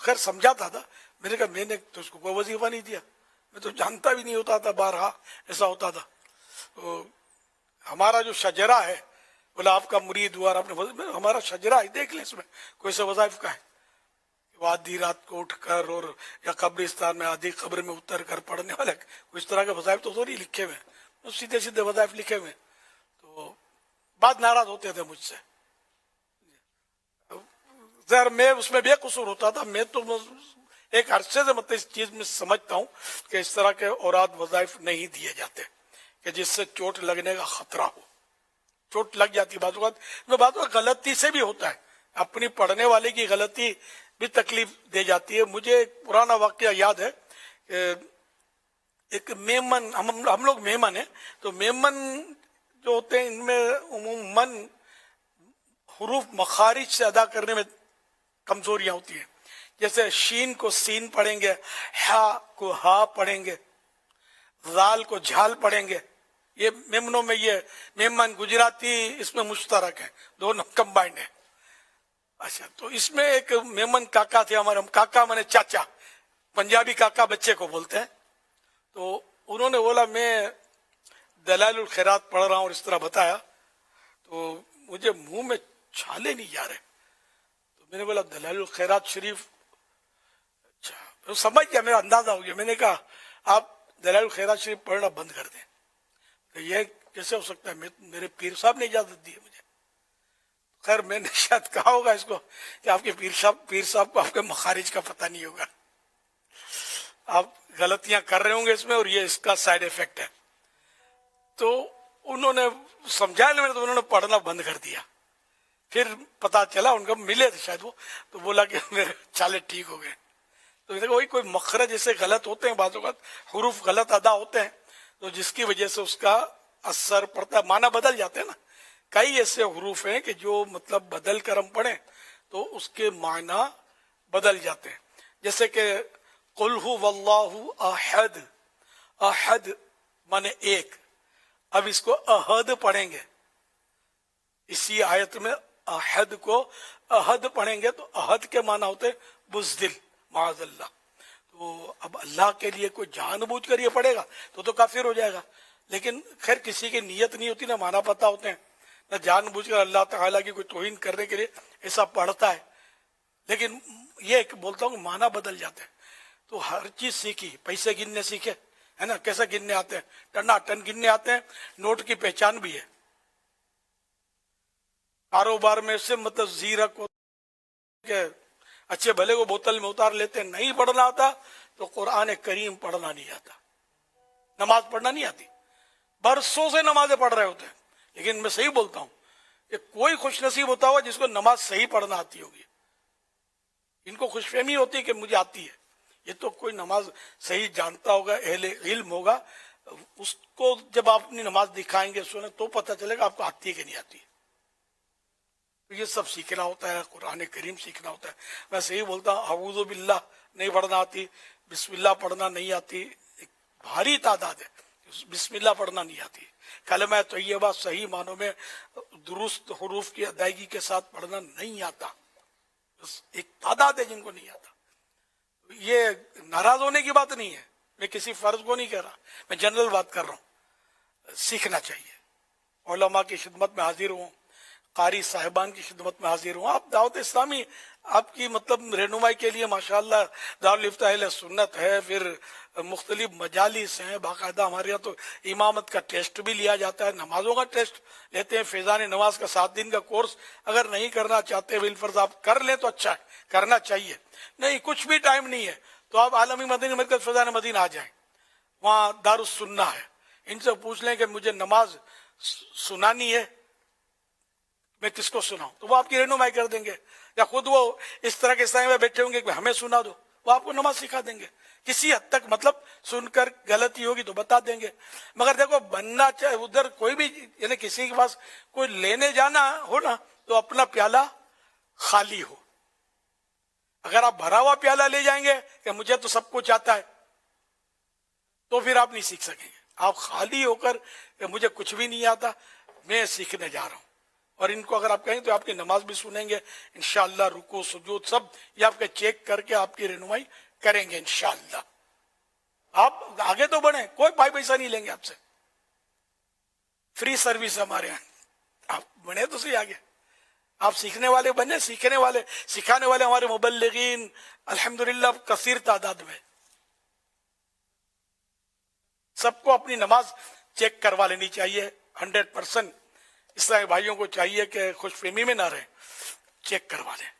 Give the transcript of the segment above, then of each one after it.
خیر سمجھاتا تھا. میں نے کہا میں نے تو اس کو کوئی وظیفہ نہیں دیا, میں تو جانتا بھی نہیں ہوتا تھا, بارہا ایسا ہوتا تھا. تو ہمارا جو شجرہ ہے, بولا آپ کا مرید ہوا اور آپ نے, ہمارا شجرہ ہے دیکھ لیں, اس میں کوئی سے وظائف کا ہے. وہ آدھی رات کو اٹھ کر اور یا قبرستان میں آدھی قبر میں اتر کر پڑھنے والے کوئی اس طرح کے وظائف تو نہیں لکھے ہوئے ہیں, سیدھے سیدھے وظائف لکھے ہوئے ہیں. تو بعد ناراض ہوتے تھے مجھ سے. ظاہر میں اس میں بے قصور ہوتا تھا. میں تو ایک عرصے سے مطلب اس چیز میں سمجھتا ہوں کہ اس طرح کے اوراد وظائف نہیں دیے جاتے کہ جس سے چوٹ لگنے کا خطرہ ہو. چوٹ لگ جاتی بعض اوقات, میں بعض اوقات غلطی سے بھی ہوتا ہے, اپنی پڑھنے والے کی غلطی بھی تکلیف دے جاتی ہے. مجھے ایک پرانا واقعہ یاد ہے کہ ایک میمن, ہم لوگ میمن ہیں, تو میمن جو ہوتے ہیں ان میں عموماً حروف مخارج سے ادا کرنے میں کمزوریاں ہوتی ہیں. جیسے شین کو سین پڑھیں گے, ہا کو ہا پڑھیں گے, زال کو جھال پڑھیں گے. یہ میمنوں میں یہ میمن گجراتی اس میں مشترک ہے, دونوں کمبائنڈ ہے. اچھا, تو اس میں ایک میمن کاکا تھے ہمارے, کاکا مانے چاچا, پنجابی کاکا بچے کو بولتے ہیں. تو انہوں نے بولا میں دلائل الخیرات پڑھ رہا ہوں اور اس طرح بتایا, تو مجھے منہ میں چھالے نہیں جا رہے. تو میں نے بولا دلائل الخیرات شریف, اچھا سمجھ گیا, میرا اندازہ ہو گیا. میں نے کہا آپ دلائل الخیرات شریف پڑھنا بند کر دیں. کہ یہ کیسے ہو سکتا ہے, میرے پیر صاحب نے اجازت دی ہے مجھے. خیر میں نے شاید کہا ہوگا اس کو کہ آپ کے پیر صاحب کو آپ کے مخارج کا پتہ نہیں ہوگا, آپ غلطیاں کر رہے ہوں گے اس میں, اور یہ اس کا سائیڈ ایفیکٹ ہے. تو انہوں نے سمجھایا نہیں, تو انہوں نے پڑھنا بند کر دیا. پھر پتا چلا ان کو ملے تھے شاید وہ, تو بولا کہ میرے چالے ٹھیک ہو گئے. تو وہی کوئی مخرج جیسے غلط ہوتے ہیں, بعض اوقات حروف غلط ادا ہوتے ہیں, تو جس کی وجہ سے اس کا اثر پڑتا ہے, معنی بدل جاتے ہیں نا. کئی ایسے حروف ہیں کہ جو مطلب بدل کر ہم پڑھیں تو اس کے معنی بدل جاتے ہیں. جیسے کہ قل هو واللہ احد, احد مانے ایک, اب اس کو احد پڑھیں گے. اسی آیت میں احد کو احد پڑھیں گے تو احد کے معنی ہوتے بزدل, معاذ اللہ. تو اب اللہ کے لیے کوئی جان بوجھ کر یہ پڑھے گا تو کافر ہو جائے گا. لیکن خیر کسی کی نیت نہیں ہوتی, نہ معنی پتہ ہوتے ہیں, نہ جان بوجھ کر اللہ تعالیٰ کی کوئی توہین کرنے کے لیے ایسا پڑھتا ہے. لیکن یہ بولتا ہوں کہ معنی بدل جاتے ہیں. تو ہر چیز سیکھی, پیسے گننے سیکھے ہے نا, کیسے گننے آتے ہیں, ٹنا ٹن گننے آتے ہیں. نوٹ کی پہچان بھی ہے. کاروبار میں سے مطلب زیرک کہ اچھے بھلے کو بوتل میں اتار لیتے ہیں. نہیں پڑھنا آتا تو قرآن کریم پڑھنا نہیں آتا, نماز پڑھنا نہیں آتی. برسوں سے نمازیں پڑھ رہے ہوتے ہیں, لیکن میں صحیح بولتا ہوں کہ کوئی خوش نصیب ہوتا ہوا جس کو نماز صحیح پڑھنا آتی ہوگی. ان کو خوش فہمی ہوتی ہے کہ مجھے آتی ہے. یہ تو کوئی نماز صحیح جانتا ہوگا, اہل علم ہوگا, اس کو جب آپ اپنی نماز دکھائیں گے سنیں تو پتہ چلے گا آپ کو آتی ہے کہ نہیں آتی. یہ سب سیکھنا ہوتا ہے, قرآن کریم سیکھنا ہوتا ہے. میں صحیح بولتا ہوں اعوذ باللہ نہیں پڑھنا آتی, بسم اللہ پڑھنا نہیں آتی. ایک بھاری تعداد ہے بسم اللہ پڑھنا نہیں آتی. کلمہ طیبہ صحیح معنوں میں درست حروف کی ادائیگی کے ساتھ پڑھنا نہیں آتا. ایک تعداد ہے جن کو نہیں آتا. یہ ناراض ہونے کی بات نہیں ہے, میں کسی فرض کو نہیں کہہ رہا, میں جنرل بات کر رہا ہوں. سیکھنا چاہیے. علماء کی خدمت میں حاضر ہوں, قاری صاحبان کی خدمت میں حاضر ہوں. آپ دعوت اسلامی آپ کی مطلب رہنمائی کے لیے ماشاءاللہ دارالفتہ اہل سنت ہے, پھر مختلف مجالس ہیں, باقاعدہ ہمارے یہاں تو امامت کا ٹیسٹ بھی لیا جاتا ہے, نمازوں کا ٹیسٹ لیتے ہیں. فیضان نماز کا 7 دن کا کورس اگر نہیں کرنا چاہتے بالفرض آپ کر لیں تو اچھا ہے, کرنا چاہیے. نہیں کچھ بھی ٹائم نہیں ہے تو آپ عالمی مدنی مرکز فیضان مدینہ آ جائیں, وہاں دارالسنہ ہے. ان سے پوچھ لیں کہ مجھے نماز سنانی ہے, میں کس کو سناؤں, تو وہ آپ کی رہنمائی کر دیں گے. یا خود وہ اس طرح کے سائے میں بیٹھے ہوں گے کہ ہمیں سنا دو, وہ آپ کو نماز سکھا دیں گے. کسی حد تک مطلب سن کر غلطی ہوگی تو بتا دیں گے. مگر دیکھو بننا چاہے ادھر کوئی بھی, یعنی کسی کے پاس کوئی لینے جانا ہو نا تو اپنا پیالہ خالی ہو. اگر آپ بھرا ہوا پیالہ لے جائیں گے کہ مجھے تو سب کچھ آتا ہے تو پھر آپ نہیں سیکھ سکیں گے. آپ خالی ہو کر کہ مجھے کچھ بھی نہیں آتا, میں سیکھنے جا رہا ہوں, اور ان کو اگر آپ کہیں تو آپ کی نماز بھی سنیں گے انشاءاللہ، رکوع سجود سب یہ آپ کے چیک کر کے آپ کی رہنمائی کریں گے انشاءاللہ. آپ آگے تو بڑھیں، کوئی پائی پیسہ نہیں لیں گے آپ سے، فری سروس ہمارے یہاں. آپ بڑھیں تو صحیح آگے، آپ سیکھنے والے بنے، سیکھنے والے سکھانے والے ہمارے مبلغین الحمدللہ کثیر تعداد میں. سب کو اپنی نماز چیک کروا لینی چاہیے 100%. اسلامی بھائیوں کو چاہیے کہ خوش فہمی میں نہ رہیں، چیک کروا لیں.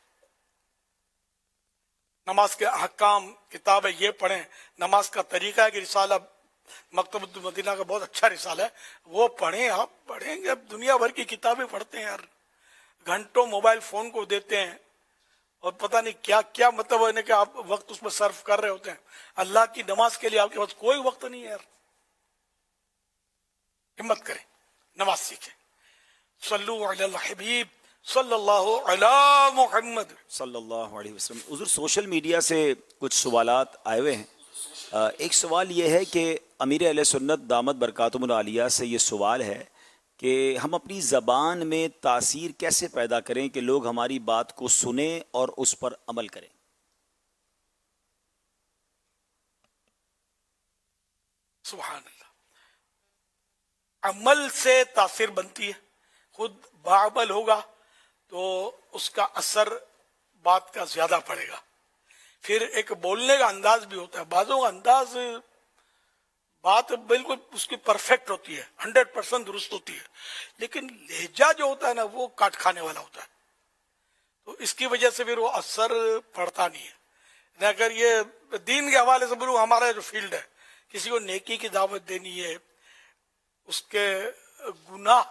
نماز کے احکام کتابیں یہ پڑھیں. نماز کا طریقہ ہے کہ رسالہ مکتبۃ المدینہ کا بہت اچھا رسالہ ہے، وہ پڑھیں. آپ پڑھیں گے، اب دنیا بھر کی کتابیں پڑھتے ہیں یار، گھنٹوں موبائل فون کو دیتے ہیں اور پتہ نہیں کیا کیا مطلب ہے کہ آپ وقت اس میں صرف کر رہے ہوتے ہیں. اللہ کی نماز کے لیے آپ کے پاس کوئی وقت نہیں ہے یار. ہمت کریں، نماز سیکھیں. صلو علی الحبیب صلی اللہ علی محمد صلی اللہ علیہ وسلم. حضور سوشل میڈیا سے کچھ سوالات آئے ہوئے ہیں. ایک سوال یہ ہے کہ امیر اہل سنت دامت برکاتہم العالیہ سے یہ سوال ہے کہ ہم اپنی زبان میں تاثیر کیسے پیدا کریں کہ لوگ ہماری بات کو سنیں اور اس پر عمل کریں. سبحان اللہ. عمل سے تاثیر بنتی ہے. خود باعمل ہوگا تو اس کا اثر بات کا زیادہ پڑے گا. پھر ایک بولنے کا انداز بھی ہوتا ہے، بعضوں کا انداز بات بالکل اس کی پرفیکٹ ہوتی ہے، 100% درست ہوتی ہے، لیکن لہجہ جو ہوتا ہے نا وہ کاٹ کھانے والا ہوتا ہے. تو اس کی وجہ سے پھر وہ اثر پڑتا نہیں ہے. اگر یہ دین کے حوالے سے بولوں، ہمارا جو فیلڈ ہے، کسی کو نیکی کی دعوت دینی ہے، اس کے گناہ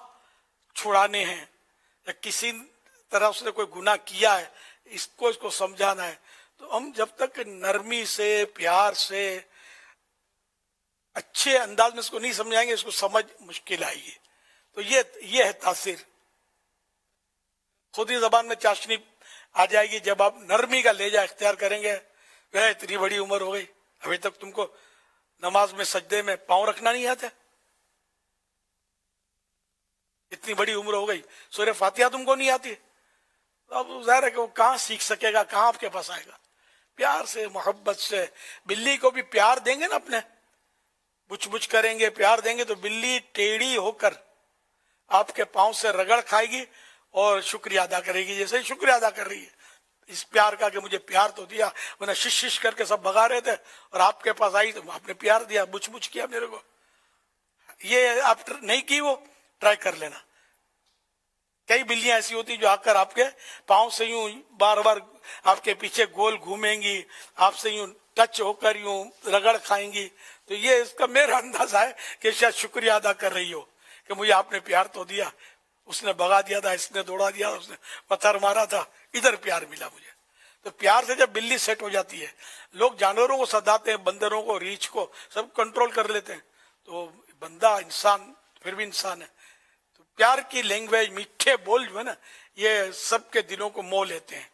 چھڑانے ہیں، یا کسی طرح اس نے کوئی گناہ کیا ہے اس کو سمجھانا ہے، تو ہم جب تک نرمی سے پیار سے اچھے انداز میں اس کو نہیں سمجھائیں گے، اس کو سمجھ مشکل آئے گی. تو یہ ہے تاثیر. خود ہی زبان میں چاشنی آ جائے گی جب آپ نرمی کا لہجہ اختیار کریں گے. اتنی بڑی عمر ہو گئی ابھی تک تم کو نماز میں سجدے میں پاؤں رکھنا نہیں آتا، اتنی بڑی عمر ہو گئی سورہ فاتحہ تم کو نہیں آتی. اب ظاہر ہے کہ وہ کہاں سیکھ سکے گا، کہاں آپ کے پاس آئے گا. پیار سے محبت سے. بلی کو بھی پیار دیں گے نا، اپنے بچ بچ کریں گے، پیار دیں گے تو بلی ٹیڑھی ہو کر آپ کے پاؤں سے رگڑ کھائے گی اور شکریہ ادا کرے گی، جیسے ہی شکریہ ادا کر رہی ہے اس پیار کا کہ مجھے پیار تو دیا. ورنہ شش شش کر کے سب بھگا رہے تھے اور آپ کے پاس آئی تو آپ نے پیار دیا، بچ بچ کیا میرے کو. یہ آپ نہیں کی، وہ ٹرائی کر لینا. کئی بلیاں ایسی ہوتی جو آ کر آپ کے پاؤں سے یوں بار بار آپ کے پیچھے گول گھومیں گی، آپ سے یوں ٹچ ہو کر یوں رگڑ کھائیں گی. تو یہ اس کا میرا اندازہ ہے کہ شاید شکریہ ادا کر رہی ہو کہ مجھے آپ نے پیار تو دیا. اس نے بھگا دیا تھا، اس نے دوڑا دیا، اس نے پتھر مارا تھا، ادھر پیار ملا مجھے. تو پیار سے جب بلی سیٹ ہو جاتی ہے، لوگ جانوروں کو سداتے ہیں، بندروں کو، ریچھ کو سب کنٹرول کر لیتے ہیں، تو بندہ انسان پھر بھی انسان ہے. تو پیار کی لینگویج، میٹھے بول جو ہے نا، یہ سب کے دلوں کو مو لیتے ہیں.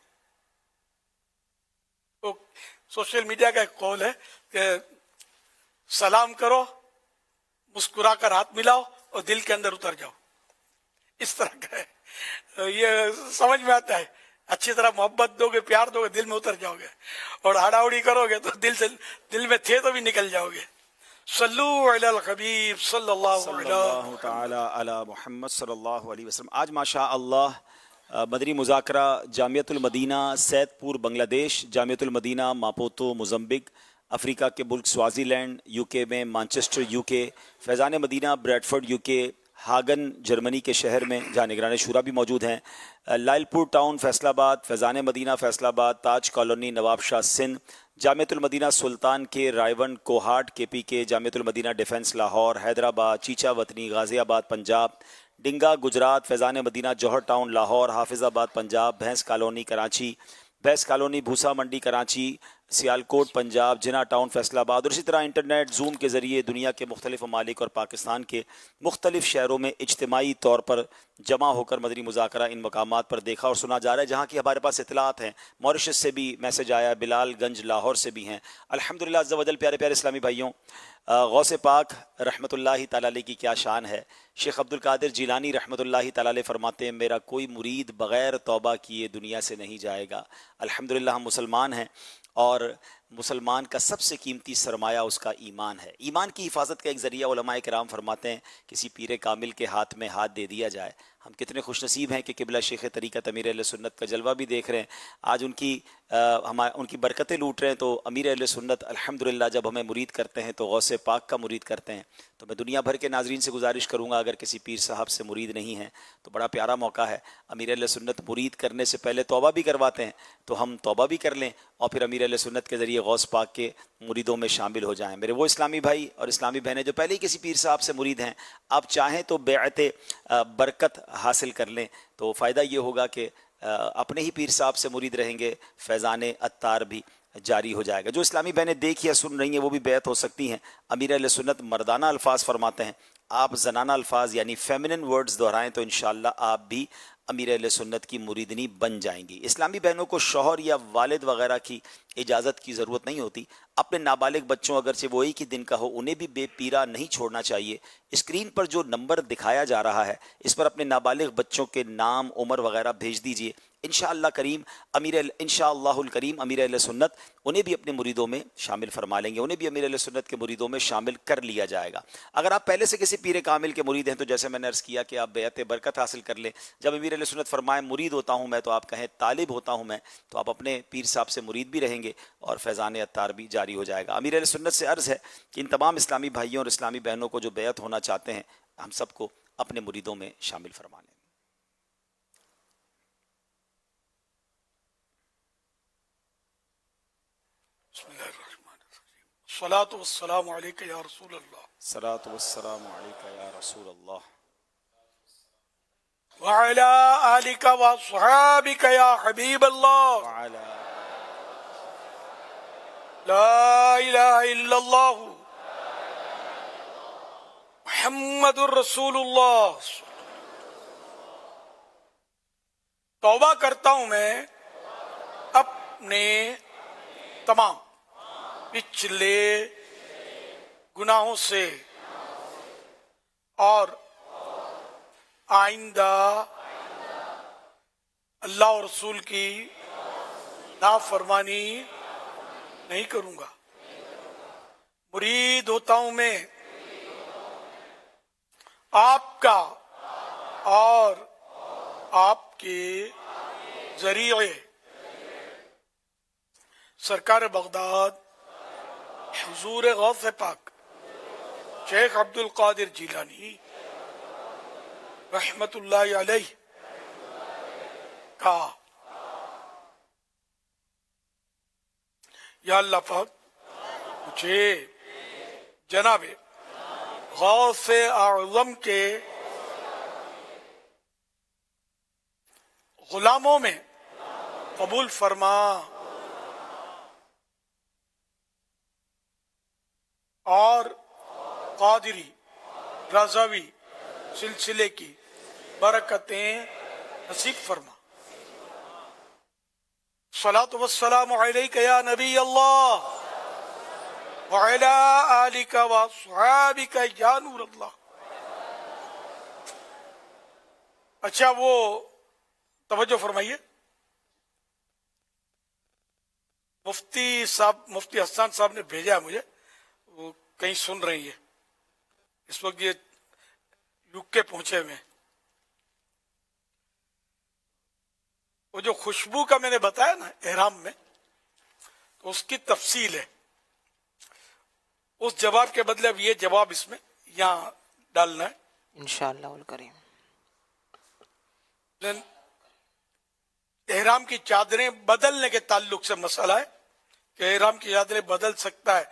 تو سوشل میڈیا کا ایک قول ہے کہ سلام کرو، مسکرا کر ہاتھ ملاؤ اور دل کے اندر اتر جاؤ. اس طرح کا ہے، یہ سمجھ میں آتا ہے. اچھی طرح محبت دو گے، پیار دو گے، دل میں اتر جاؤ گے. اور ہاڑاوڑی کرو گے تو دل میں تھے تو بھی نکل جاؤ گے. صلو علی الحبیب صلی اللہ تعالی علی محمد صلی اللہ علیہ وسلم. آج ماشاء اللہ مدنی مذاکرہ جامعۃ المدینہ سید پور بنگلہ دیش، جامعۃ المدینہ ماپوتو موزمبک، افریقہ کے ملک سوازی لینڈ، یو کے میں مانچسٹر یو کے، فیضان مدینہ بریڈفرڈ یو کے، ہاگن جرمنی کے شہر میں جہاں نگران شورا بھی موجود ہیں، لائل پور ٹاؤن فیصل آباد، فیضان مدینہ فیصل آباد، تاج کالونی نواب شاہ سندھ، جامعۃ المدینہ سلطان کے رائیون کوہاٹ کے پی کے، جامعۃ المدینہ ڈیفنس لاہور، حیدرآباد، چیچا وطنی غازی آباد پنجاب، ڈنگا گجرات، فیضان مدینہ جوہر ٹاؤن لاہور، حافظ آباد پنجاب، بھینس کالونی کراچی، بھینس کالونی بھوسا منڈی کراچی، سیالکوٹ پنجاب، جناح ٹاؤن فیصل آباد، اور اسی طرح انٹرنیٹ زوم کے ذریعے دنیا کے مختلف ممالک اور پاکستان کے مختلف شہروں میں اجتماعی طور پر جمع ہو کر مدنی مذاکرہ ان مقامات پر دیکھا اور سنا جا رہا ہے، جہاں کی ہمارے پاس اطلاعات ہیں. موریشس سے بھی میسج آیا، بلال گنج لاہور سے بھی ہیں. الحمدللہ عز و جل. پیارے پیارے اسلامی بھائیوں، غوث پاک رحمۃ اللہ تعالی علیہ کی کیا شان ہے. شیخ عبد القادر جیلانی رحمۃ اللہ تعالی علیہ فرماتے ہیں میرا کوئی مرید بغیر توبہ کیے دنیا سے نہیں جائے گا. الحمدللہ ہم مسلمان ہیں اور مسلمان کا سب سے قیمتی سرمایہ اس کا ایمان ہے. ایمان کی حفاظت کا ایک ذریعہ علماء کرام فرماتے ہیں کسی پیر کامل کے ہاتھ میں ہاتھ دے دیا جائے. ہم کتنے خوش نصیب ہیں کہ قبلہ شیخ طریقت امیر اہل سنت کا جلوہ بھی دیکھ رہے ہیں. آج ان کی برکتیں لوٹ رہے ہیں. تو امیر اہل سنت الحمدللہ جب ہمیں مرید کرتے ہیں تو غوث پاک کا مرید کرتے ہیں. تو میں دنیا بھر کے ناظرین سے گزارش کروں گا اگر کسی پیر صاحب سے مرید نہیں ہیں تو بڑا پیارا موقع ہے. امیر اہل سنت مرید کرنے سے پہلے توبہ بھی کرواتے ہیں, تو ہم توبہ بھی کر لیں اور پھر امیر اہل سنت کے ذریعے غوث پاک کے مریدوں میں شامل ہو جائیں. میرے وہ اسلامی بھائی اور اسلامی بہنیں جو پہلے ہی کسی پیر صاحب سے مرید ہیں, آپ چاہیں تو بیعت برکت حاصل کر لیں. تو فائدہ یہ ہوگا کہ اپنے ہی پیر صاحب سے مرید رہیں گے, فیضان عطار بھی جاری ہو جائے گا. جو اسلامی بہنیں دیکھ یا سن رہی ہیں وہ بھی بیعت ہو سکتی ہیں. امیر اہل سنت مردانہ الفاظ فرماتے ہیں, آپ زنانہ الفاظ یعنی فیمنن ورڈز دہرائیں تو انشاءاللہ آپ بھی امیر اہل سنت کی مریدنی بن جائیں گی. اسلامی بہنوں کو شوہر یا والد وغیرہ کی اجازت کی ضرورت نہیں ہوتی. اپنے نابالغ بچوں اگرچہ وہ ایک ہی دن کا ہو انہیں بھی بے پیرا نہیں چھوڑنا چاہیے. اسکرین پر جو نمبر دکھایا جا رہا ہے اس پر اپنے نابالغ بچوں کے نام عمر وغیرہ بھیج دیجئے. انشاءاللہ کریم انشاءاللہ الکریم امیر اہل سنت انہیں بھی اپنے مریدوں میں شامل فرما لیں گے, انہیں بھی امیر اہل سنت کے مریدوں میں شامل کر لیا جائے گا. اگر آپ پہلے سے کسی پیر کامل کے مرید ہیں تو جیسے میں نے عرض کیا کہ آپ بیعت برکت حاصل کر لیں. جب امیر اہل سنت فرمائیں مرید ہوتا ہوں میں تو آپ کہیں طالب ہوتا ہوں میں, تو آپ اپنے پیر صاحب سے مرید بھی رہیں گے اور فیضان عطار بھی جاری ہو جائے گا. امیر اہل سنت سے عرض ہے کہ ان تمام اسلامی بھائیوں اور اسلامی بہنوں کو جو بیعت ہونا چاہتے ہیں ہم سب کو اپنے مریدوں میں شامل فرما لیں. بسم اللہ الرحمن الرحیم. الصلاۃ والسلام علیک یا رسول اللہ الصلاۃ والسلام علیک یا رسول اللہ وعلی آلک واصحابک یا حبیب اللہ. وعلی لا الہ الا اللہ محمد الرسول اللہ. توبہ کرتا ہوں میں اپنے تمام پچھلے گناہوں سے اور آئندہ اللہ اور رسول کی نافرمانی نہیں کروں گا. مرید ہوتا ہوں میں آپ کا اور آپ کے ذریعے سرکار بغداد حضور غوث پاک شیخ عبد القادر جیلانی رحمت اللہ علیہ کا یا اللہ پاک مجھے جناب غوث اعظم کے غلاموں میں قبول فرما اور قادری رضوی سلسلے کی برکتیں نصیب فرما. صلاۃ والسلام علیک یا نبی اللہ وعلی آلک واصحابک یا نور اللہ. اچھا وہ توجہ فرمائیے, مفتی حسان صاحب نے بھیجا ہے مجھے, وہ کہیں سن رہی ہے اس وقت, یہ UK پہنچے ہوئے. وہ جو خوشبو کا میں نے بتایا نا احرام میں, تو اس کی تفصیل ہے. اس جواب کے بدلے اب یہ جواب اس میں یہاں ڈالنا ہے انشاءاللہ الکریم. احرام کی چادریں بدلنے کے تعلق سے مسئلہ ہے کہ احرام کی چادریں بدل سکتا ہے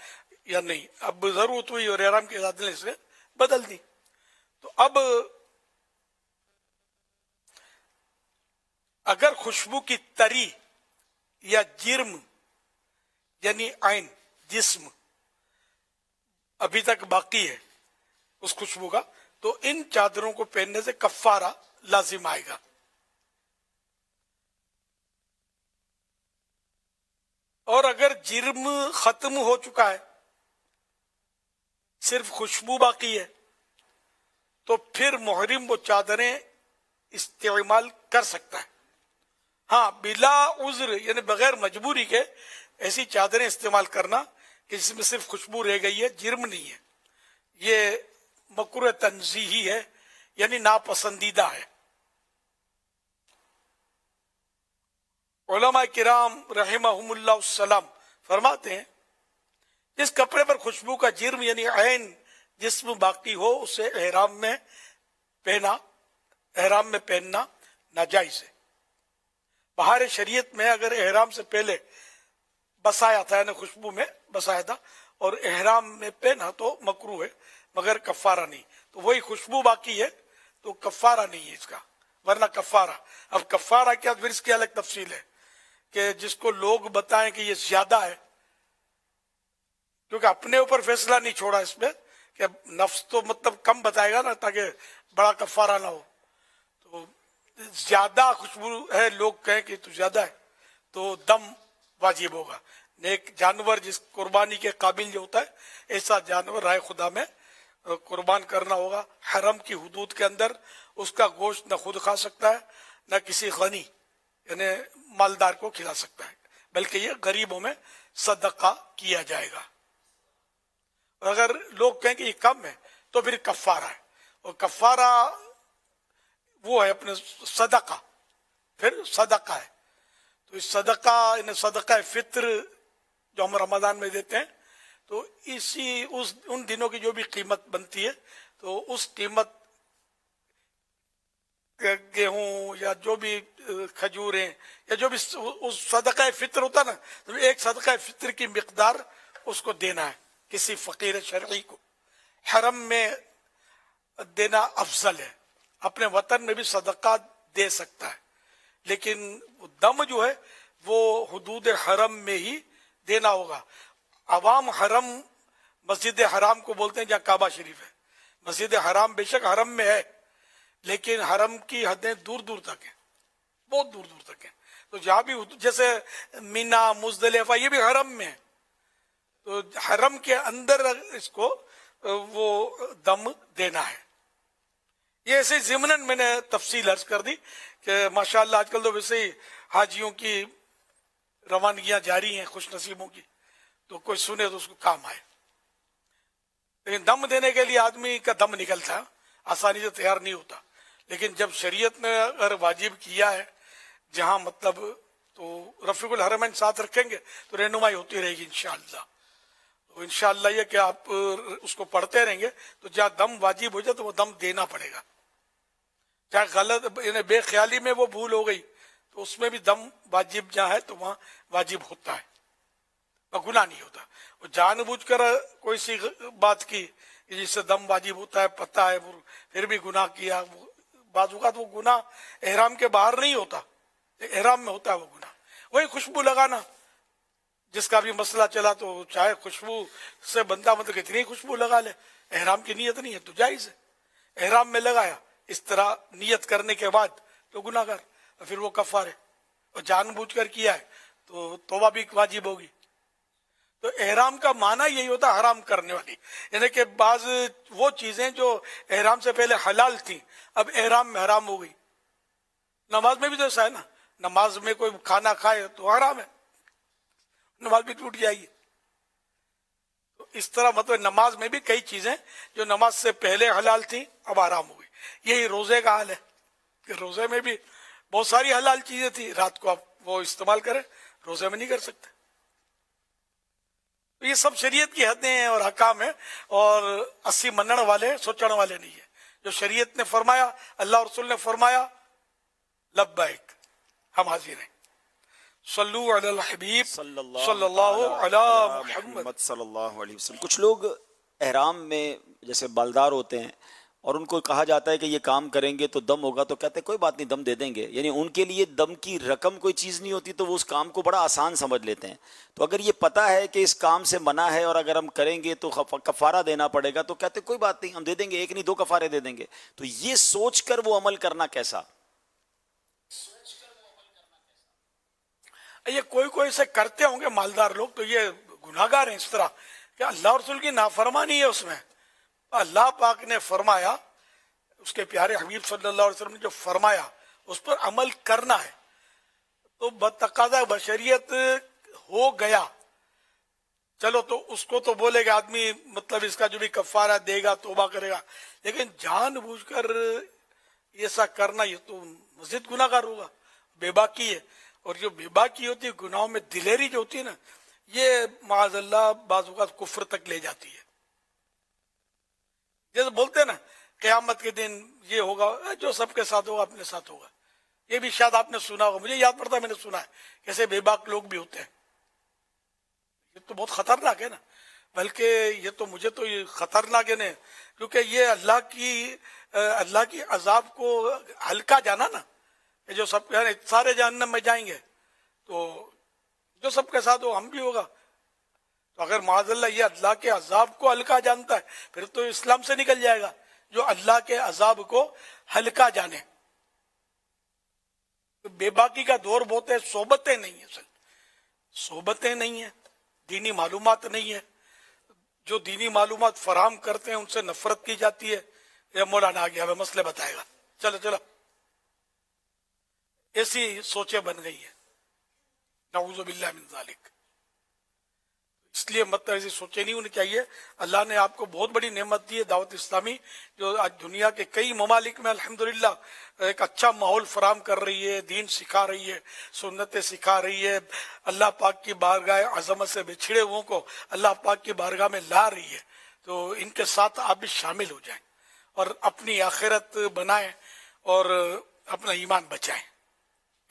یا نہیں. اب ضرورت ہوئی اور احرام کی چادریں سے بدل دی. تو اب اگر خوشبو کی تری یا جرم یعنی عین جسم ابھی تک باقی ہے اس خوشبو کا, تو ان چادروں کو پہننے سے کفارہ لازم آئے گا. اور اگر جرم ختم ہو چکا ہے صرف خوشبو باقی ہے تو پھر محرم وہ چادریں استعمال کر سکتا ہے. ہاں بلا عذر یعنی بغیر مجبوری کے ایسی چادریں استعمال کرنا کہ جس میں صرف خوشبو رہ گئی ہے جرم نہیں ہے, یہ مکروہ تنزیہی ہے یعنی ناپسندیدہ ہے. علماء کرام رحمہم اللہ السلام فرماتے ہیں جس کپڑے پر خوشبو کا جرم یعنی عین جسم باقی ہو اسے احرام میں پہننا ناجائز ہے. بہار شریعت میں اگر احرام سے پہلے بسایا تھا یعنی خوشبو میں بسایا تھا اور احرام میں پہنا تو مکروہ ہے مگر کفارہ نہیں. تو وہی خوشبو باقی ہے تو کفارہ نہیں ہے اس کا, ورنہ کفارہ. اب کفارہ کیا پھر اس کی الگ تفصیل ہے کہ جس کو لوگ بتائیں کہ یہ زیادہ ہے, کیونکہ اپنے اوپر فیصلہ نہیں چھوڑا اس میں کہ نفس تو مطلب کم بتائے گا نا تاکہ بڑا کفارہ نہ ہو. تو زیادہ خوشبو ہے لوگ کہیں کہ تو زیادہ ہے تو دم واجب ہوگا. نیک جانور جس قربانی کے قابل جو ہوتا ہے ایسا جانور رائے خدا میں قربان کرنا ہوگا. حرم کی حدود کے اندر اس کا گوشت نہ خود کھا سکتا ہے نہ کسی غنی یعنی مالدار کو کھلا سکتا ہے, بلکہ یہ غریبوں میں صدقہ کیا جائے گا. اور اگر لوگ کہیں کہ یہ کم ہے تو پھر کفارہ ہے, اور کفارہ وہ ہے اپنے صدقہ, پھر صدقہ ہے. تو اس صدقہ فطر جو ہم رمضان میں دیتے ہیں تو ان دنوں کی جو بھی قیمت بنتی ہے تو اس قیمت گیہوں یا جو بھی کھجوریں یا جو بھی اس صدقہ فطر ہوتا نا تو ایک صدقہ فطر کی مقدار اس کو دینا ہے کسی فقیر شرعی کو. حرم میں دینا افضل ہے, اپنے وطن میں بھی صدقہ دے سکتا ہے لیکن دم جو ہے وہ حدود حرم میں ہی دینا ہوگا. عوام حرم مسجد حرام کو بولتے ہیں جہاں کعبہ شریف ہے. مسجد حرام بے شک حرم میں ہے لیکن حرم کی حدیں دور دور تک ہیں, بہت دور دور تک ہیں. تو جہاں بھی جیسے مینا مزدلفہ یہ بھی حرم میں ہے تو حرم کے اندر اس کو وہ دم دینا ہے. یہ ایسے ضمناً میں نے تفصیل عرض کر دی کہ ماشاءاللہ آج کل تو ویسے ہی حاجیوں کی روانگیاں جاری ہیں خوش نصیبوں کی, تو کوئی سنے تو اس کو کام آئے. لیکن دم دینے کے لیے آدمی کا دم نکلتا ہے, آسانی سے تیار نہیں ہوتا. لیکن جب شریعت نے اگر واجب کیا ہے جہاں مطلب تو رفیق الحرمین ساتھ رکھیں گے تو رہنمائی ہوتی رہے گی انشاءاللہ. تو انشاءاللہ یہ کہ آپ اس کو پڑھتے رہیں گے تو جہاں دم واجب ہو جائے تو وہ دم دینا پڑے گا. چاہے غلط یعنی بے خیالی میں وہ بھول ہو گئی تو اس میں بھی دم واجب جہاں ہے تو وہاں واجب ہوتا ہے, گناہ نہیں ہوتا. وہ جان بوجھ کر کوئی سی بات کی جس سے دم واجب ہوتا ہے پتہ ہے پھر بھی گناہ کیا, بعض اوقات وہ گناہ احرام کے باہر نہیں ہوتا, احرام میں ہوتا ہے وہ گناہ. وہی خوشبو لگانا جس کا بھی مسئلہ چلا تو چاہے خوشبو سے بندہ مطلب کتنی خوشبو لگا لے, احرام کی نیت نہیں ہے تو جائز ہے. احرام میں لگایا اس طرح نیت کرنے کے بعد تو گناہ گر, پھر وہ کفارہ ہے. اور جان بوجھ کر کیا ہے تو توبہ بھی واجب ہوگی. تو احرام کا معنی یہی ہوتا ہے حرام کرنے والی, یعنی کہ بعض وہ چیزیں جو احرام سے پہلے حلال تھیں اب احرام میں حرام ہو گئی. نماز میں بھی تو ایسا ہے نا, نماز میں کوئی کھانا کھائے تو حرام ہے, نماز بھی ٹوٹ جائے گی. تو اس طرح مطلب نماز میں بھی کئی چیزیں جو نماز سے پہلے حلال تھیں اب حرام ہو گئی. یہی روزے کا حال ہے کہ روزے میں بھی بہت ساری حلال چیزیں تھیں, رات کو آپ وہ استعمال کریں, روزے میں نہیں کر سکتے. یہ سب شریعت کی حدیں ہیں اور حکام ہیں اور 80 منن والے سوچنے والے نہیں ہیں. جو شریعت نے فرمایا اللہ اور رسول نے فرمایا لبیک ہم حاضر ہیں. صلو علی الحبیب صلی اللہ علی محمد صلی اللہ علیہ وسلم. کچھ لوگ احرام میں جیسے بالدار ہوتے ہیں اور ان کو کہا جاتا ہے کہ یہ کام کریں گے تو دم ہوگا, تو کہتے ہیں کوئی بات نہیں دم دے دیں گے, یعنی ان کے لیے دم کی رقم کوئی چیز نہیں ہوتی تو وہ اس کام کو بڑا آسان سمجھ لیتے ہیں. تو اگر یہ پتہ ہے کہ اس کام سے منع ہے اور اگر ہم کریں گے تو کفارہ دینا پڑے گا تو کہتے ہیں کوئی بات نہیں ہم دے دیں گے, ایک نہیں 2 کفارے دے دیں گے. تو یہ سوچ کر وہ عمل کرنا کیسا؟ یہ کوئی سے کرتے ہوں گے مالدار لوگ تو یہ گناہگار ہیں اس طرح کہ اللہ اور رسول کی نافرمانی ہے اس میں, اللہ پاک نے فرمایا، اس کے پیارے حبیب صلی اللہ علیہ وسلم نے جو فرمایا اس پر عمل کرنا ہے، تو بتقاضا بشریت ہو گیا. چلو تو اس کو تو بولے گا آدمی، مطلب اس کا جو بھی کفارہ دے گا توبہ کرے گا، لیکن جان بوجھ کر ایسا کرنا یہ تو مزید گناہ گار ہوگا، بے باکی ہے. اور جو بے باکی ہوتی ہے، گناہوں میں دلیری جو ہوتی ہے نا، یہ معاذ اللہ بعض اوقات کفر تک لے جاتی ہے. جیسے بولتے ہیں نا قیامت کے دن یہ ہوگا، جو سب کے ساتھ ہوگا اپنے ساتھ ہوگا. یہ بھی شاید آپ نے سنا ہوگا، مجھے یاد پڑتا ہے میں نے سنا ہے کیسے بے باک لوگ بھی ہوتے ہیں. یہ تو بہت خطرناک ہے نا، بلکہ یہ تو مجھے تو یہ خطرناک ہے نا، کیونکہ یہ اللہ کی عذاب کو ہلکا جانا نا، کہ جو سب سارے جہنم میں جائیں گے تو جو سب کے ساتھ ہو ہم بھی ہوگا. تو اگر معاذ اللہ یہ اللہ کے عذاب کو ہلکا جانتا ہے پھر تو اسلام سے نکل جائے گا، جو اللہ کے عذاب کو ہلکا جانے. بے باکی کا دور بہت ہے، صحبتیں نہیں ہیں، صحبتیں نہیں ہیں، دینی معلومات نہیں ہے. جو دینی معلومات فراہم کرتے ہیں ان سے نفرت کی جاتی ہے. یہ مولانا آ گیا، ہمیں مسئلے بتائے گا. چلو ایسی سوچیں بن گئی ہیں، نعوذ باللہ من ذالک. اس لیے مطلب ایسی سوچیں نہیں ہونی چاہیے. اللہ نے آپ کو بہت بڑی نعمت دی ہے دعوت اسلامی، جو آج دنیا کے کئی ممالک میں الحمدللہ ایک اچھا ماحول فراہم کر رہی ہے، دین سکھا رہی ہے، سنتیں سکھا رہی ہے، اللہ پاک کی بارگاہ عظمت سے بچھڑے ہوئوں کو اللہ پاک کی بارگاہ میں لا رہی ہے. تو ان کے ساتھ آپ بھی شامل ہو جائیں اور اپنی آخرت بنائیں اور اپنا ایمان بچائیں.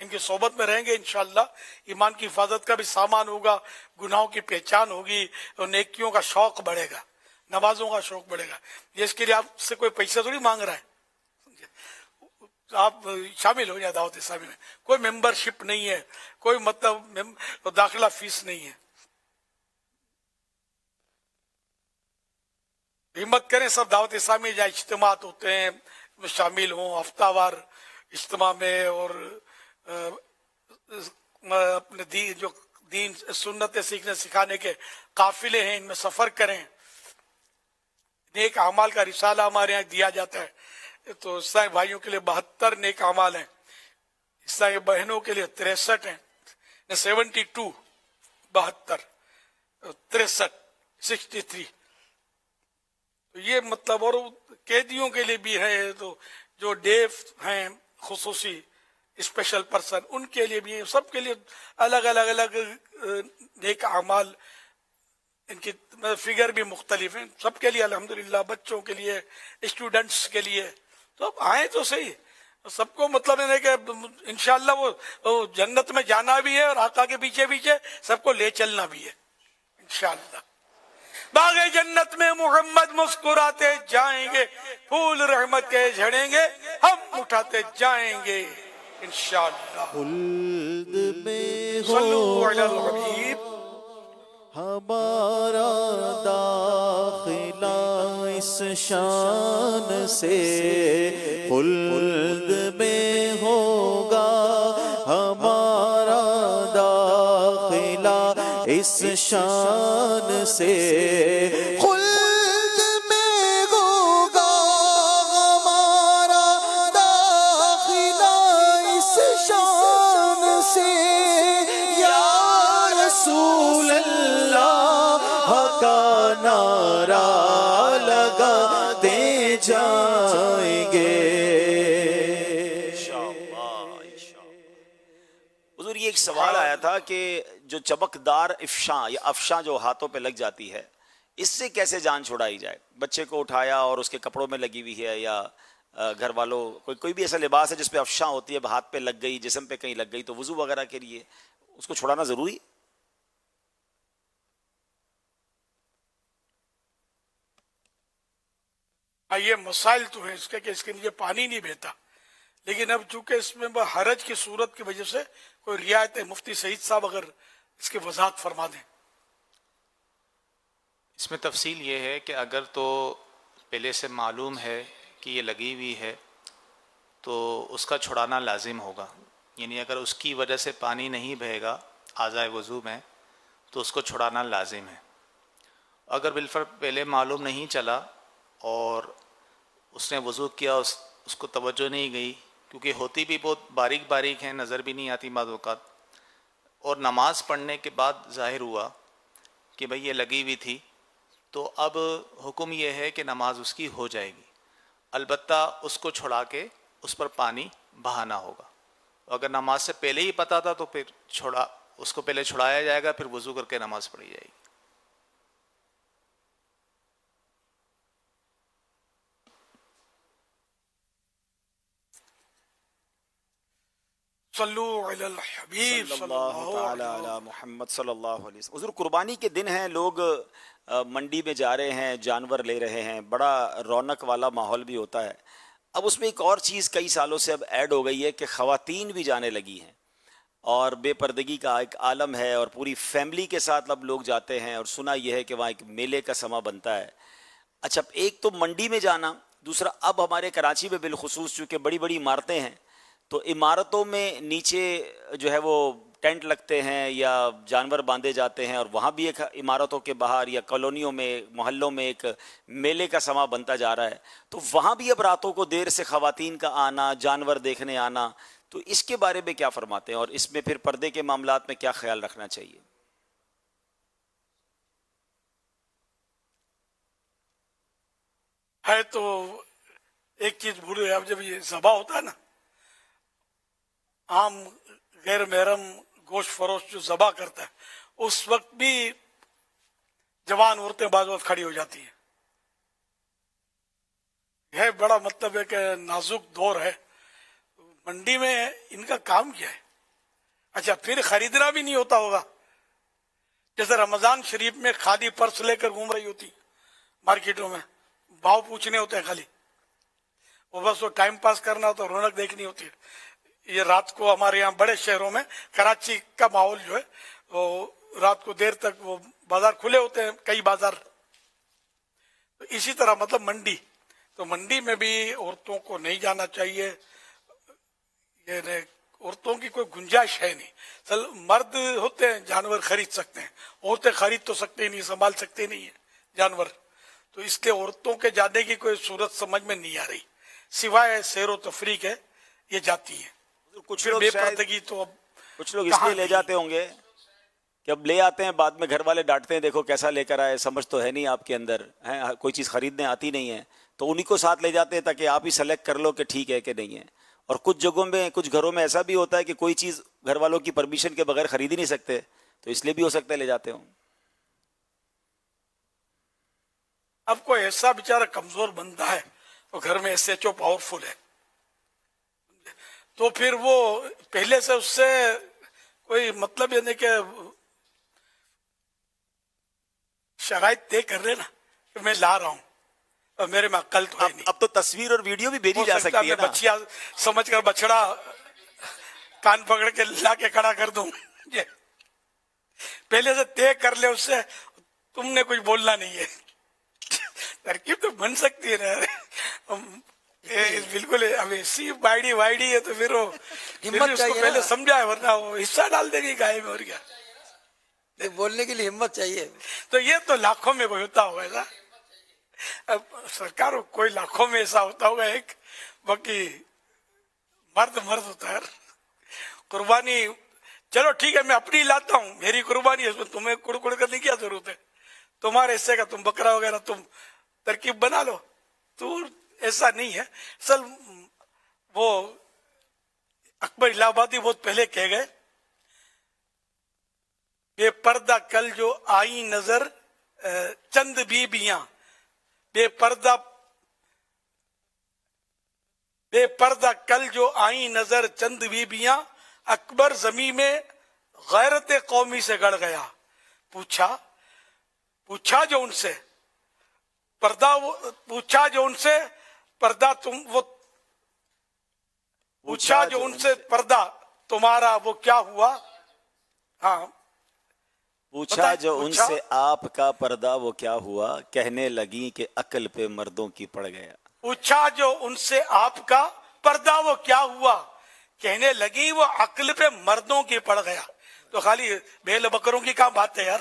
ان کی صحبت میں رہیں گے انشاءاللہ ایمان کی حفاظت کا بھی سامان ہوگا، گناہوں کی پہچان ہوگی اور نیکیوں کا شوق بڑھے گا، نمازوں کا شوق بڑھے گا. یہ اس کے لیے آپ سے کوئی پیسہ تھوڑی مانگ رہا ہے، آپ شامل ہو جائیں دعوت اسلامی میں. کوئی ممبر شپ نہیں ہے، کوئی مطلب داخلہ فیس نہیں ہے. ہمت کریں سب دعوت اسلامی جہاں اجتماعات ہوتے ہیں میں شامل ہوں، ہفتہ وار اجتماع میں، اور اپنے دین سنتیں سیکھنے سکھانے کے قافلے ہیں ان میں سفر کریں. نیک اعمال کا رسالہ ہمارے یہاں دیا جاتا ہے، تو عیسائی بھائیوں کے لیے 72 نیک اعمال ہیں، عیسائی بہنوں کے لیے 63 ہیں، 72 72 63 63. تو یہ مطلب، اور قیدیوں کے لیے بھی ہے، تو جو ڈیف ہیں خصوصی اسپیشل پرسن ان کے لیے بھی، سب کے لیے الگ الگ نیک اعمال. ان کی فگر بھی مختلف ہیں سب کے لیے الحمدللہ، بچوں کے لیے، اسٹوڈنٹس کے لیے. تو اب آئیں تو صحیح، سب کو مطلب ہے کہ انشاءاللہ وہ جنت میں جانا بھی ہے اور آقا کے پیچھے پیچھے سب کو لے چلنا بھی ہے انشاءاللہ. باغ جنت میں محمد مسکراتے جائیں گے، پھول رحمت کے جھڑیں گے، ہم اٹھاتے جائیں گے انشاءاللہ. خلد میں صلو علی ہو الحبیب. ہمارا داخلہ اس شان سے، خلد میں ہوگا ہمارا داخلہ اس شان سے. خلد میں ہوگا ہمارا داخلہ اس شان سے، یا رسول اللہ کا نعرہ لگاتے جائیں گے. حضور یہ ایک سوال آیا تھا کہ جو چمکدار افشاں یا افشاں جو ہاتھوں پہ لگ جاتی ہے، اس سے کیسے جان چھڑائی جائے؟ بچے کو اٹھایا اور اس کے کپڑوں میں لگی ہوئی ہے، یا گھر والوں کوئی بھی ایسا لباس ہے جس پہ افشاں ہوتی ہے، ہاتھ پہ لگ گئی، جسم پہ کہیں لگ گئی، تو وضو وغیرہ کے لیے اس کو چھڑانا ضروری؟ یہ مسائل تو ہیں اس کے کہ اس کے نیچے پانی نہیں بہتا، لیکن اب چونکہ اس میں حرج کی صورت کی وجہ سے کوئی رعایت ہے. مفتی سعید صاحب اگر اس کی وضاحت فرما دیں. اس میں تفصیل یہ ہے کہ اگر تو پہلے سے معلوم ہے کہ یہ لگی ہوئی ہے تو اس کا چھڑانا لازم ہوگا. یعنی اگر اس کی وجہ سے پانی نہیں بہے گا اعضائے وضو میں تو اس کو چھڑانا لازم ہے. اگر بالفرض پہلے معلوم نہیں چلا اور اس نے وضو کیا، اس کو توجہ نہیں گئی، کیونکہ ہوتی بھی بہت باریک باریک ہیں، نظر بھی نہیں آتی بعض اوقات، اور نماز پڑھنے کے بعد ظاہر ہوا کہ بھئی یہ لگی ہوئی تھی، تو اب حکم یہ ہے کہ نماز اس کی ہو جائے گی، البتہ اس کو چھڑا کے اس پر پانی بہانا ہوگا۔ اگر نماز سے پہلے ہی پتہ تھا تو پھر اس کو پہلے چھڑایا جائے گا، پھر وضو کر کے نماز پڑھی جائے گی۔ صلو علی الحبیب صلی اللہ تعالی علی محمد صلی اللہ علیہ وسلم۔ حضور قربانی کے دن ہیں، لوگ منڈی میں جا رہے ہیں، جانور لے رہے ہیں، بڑا رونق والا ماحول بھی ہوتا ہے۔ اب اس میں ایک اور چیز کئی سالوں سے اب ایڈ ہو گئی ہے کہ خواتین بھی جانے لگی ہیں، اور بے پردگی کا ایک عالم ہے، اور پوری فیملی کے ساتھ اب لوگ جاتے ہیں، اور سنا یہ ہے کہ وہاں ایک میلے کا سما بنتا ہے۔ اچھا، ایک تو منڈی میں جانا، دوسرا اب ہمارے کراچی میں بالخصوص چونکہ بڑی بڑی عمارتیں ہیں، تو عمارتوں میں نیچے جو ہے وہ ٹینٹ لگتے ہیں یا جانور باندھے جاتے ہیں، اور وہاں بھی ایک عمارتوں کے باہر یا کالونیوں میں، محلوں میں ایک میلے کا سما بنتا جا رہا ہے۔ تو وہاں بھی اب راتوں کو دیر سے خواتین کا آنا، جانور دیکھنے آنا، تو اس کے بارے میں کیا فرماتے ہیں، اور اس میں پھر پردے کے معاملات میں کیا خیال رکھنا چاہیے؟ ہے تو ایک چیز بھولے، اب جب یہ ذبح ہوتا ہے نا، عام غیر محرم گوشت فروش جو ذبح کرتا ہے، اس وقت بھی جوان عورتیں بعض وقت کھڑی ہو جاتی ہیں۔ یہ بڑا مطلب ہے کہ نازک دور ہے، منڈی میں ان کا کام کیا ہے؟ اچھا، پھر خریدنا بھی نہیں ہوتا ہوگا، جیسے رمضان شریف میں خالی پرس لے کر گھوم رہی ہوتی مارکیٹوں میں، بھاؤ پوچھنے ہوتے ہیں خالی، وہ بس وہ ٹائم پاس کرنا ہوتا ہے، رونق دیکھنی ہوتی ہے۔ یہ رات کو ہمارے یہاں بڑے شہروں میں، کراچی کا ماحول جو ہے وہ رات کو دیر تک وہ بازار کھلے ہوتے ہیں، کئی بازار۔ تو اسی طرح مطلب منڈی، تو منڈی میں بھی عورتوں کو نہیں جانا چاہیے، یہ عورتوں کی کوئی گنجائش ہے نہیں۔ مرد ہوتے ہیں جانور خرید سکتے ہیں، عورتیں خرید تو سکتے ہی نہیں، سنبھال سکتے نہیں ہیں جانور، تو اس لیے عورتوں کے جانے کی کوئی صورت سمجھ میں نہیں آ رہی، سوائے سیر و تفریح کے یہ جاتی ہیں۔ کچھ پھر لوگ بے شاید پردگی تو اب کچھ لوگ اس لیے لے جاتے ہوں گے کہ اب لے آتے ہیں، بعد میں گھر والے ڈانٹتے ہیں، دیکھو کیسا لے کر آئے، سمجھ تو ہے نہیں آپ کے اندر، کوئی چیز خریدنے آتی نہیں ہے، تو انہی کو ساتھ لے جاتے ہیں تاکہ آپ ہی سلیکٹ کر لو کہ ٹھیک ہے کہ نہیں ہے۔ اور کچھ جگہوں میں، کچھ گھروں میں ایسا بھی ہوتا ہے کہ کوئی چیز گھر والوں کی پرمیشن کے بغیر خرید ہی نہیں سکتے، تو اس لیے بھی ہو سکتا ہے لے جاتے ہوں۔ اب کوئی ایسا بیچارہ کمزور بندہ ہے، تو گھر میں ایس ایچ او پاورفل ہے، تو پھر وہ پہلے سے اس سے کوئی مطلب یہ نہیں کہ شرائط طے کر لے نا کہ میں لا رہا ہوں، اور میرے میں عقل تو ہے نہیں۔ اب تو تصویر اور ویڈیو بھی بھیجی جا سکتی ہے میں نا۔ بچیا سمجھ کر بچڑا کان پکڑ کے لا کے کھڑا کر دوں، پہلے سے طے کر لے اس سے، تم نے کچھ بولنا نہیں ہے۔ ترکیب تو بن سکتی ہے نا، بالکل اب ایسی بائڈی وائڈی ہے تو پھر وہ اس کو پہلے سمجھا ہے، ورنہ وہ حصہ ڈال دے گی گائے میں، اور کیا بولنے کے لیے ہمت چاہیے۔ تو یہ تو لاکھوں میں کوئی ہوتا ہوگا ایسا، اب سرکار کوئی لاکھوں میں ایسا ہوتا ہوگا ایک، باقی مرد ہوتا ہے۔ قربانی چلو ٹھیک ہے، میں اپنی لاتا ہوں، میری قربانی ہے، اس میں تمہیں کڑ کرنے کی کیا ضرورت ہے؟ تمہارے حصے کا تم بکرا وغیرہ تم ترکیب بنا لو، تو ایسا نہیں ہے۔ اصل وہ اکبر الہ آبادی بہت پہلے کہہ گئے، بے پردہ کل جو آئی نظر چند بیبیاں، بے پردہ کل جو آئی نظر چند بیبیاں، اکبر زمین میں غیرت قومی سے گڑ گیا، پوچھا جو ان سے پردہ تمہارا وہ کیا ہوا؟ ہاں، پوچھا جو ان سے آپ کا پردہ وہ کیا ہوا، کہنے لگی کہ عقل پہ مردوں کی پڑ گیا۔ پوچھا جو ان سے آپ کا پردہ وہ کیا ہوا، کہنے لگی وہ عقل پہ مردوں کی پڑ گیا۔ تو خالی بیل بکروں کی کیا بات ہے یار،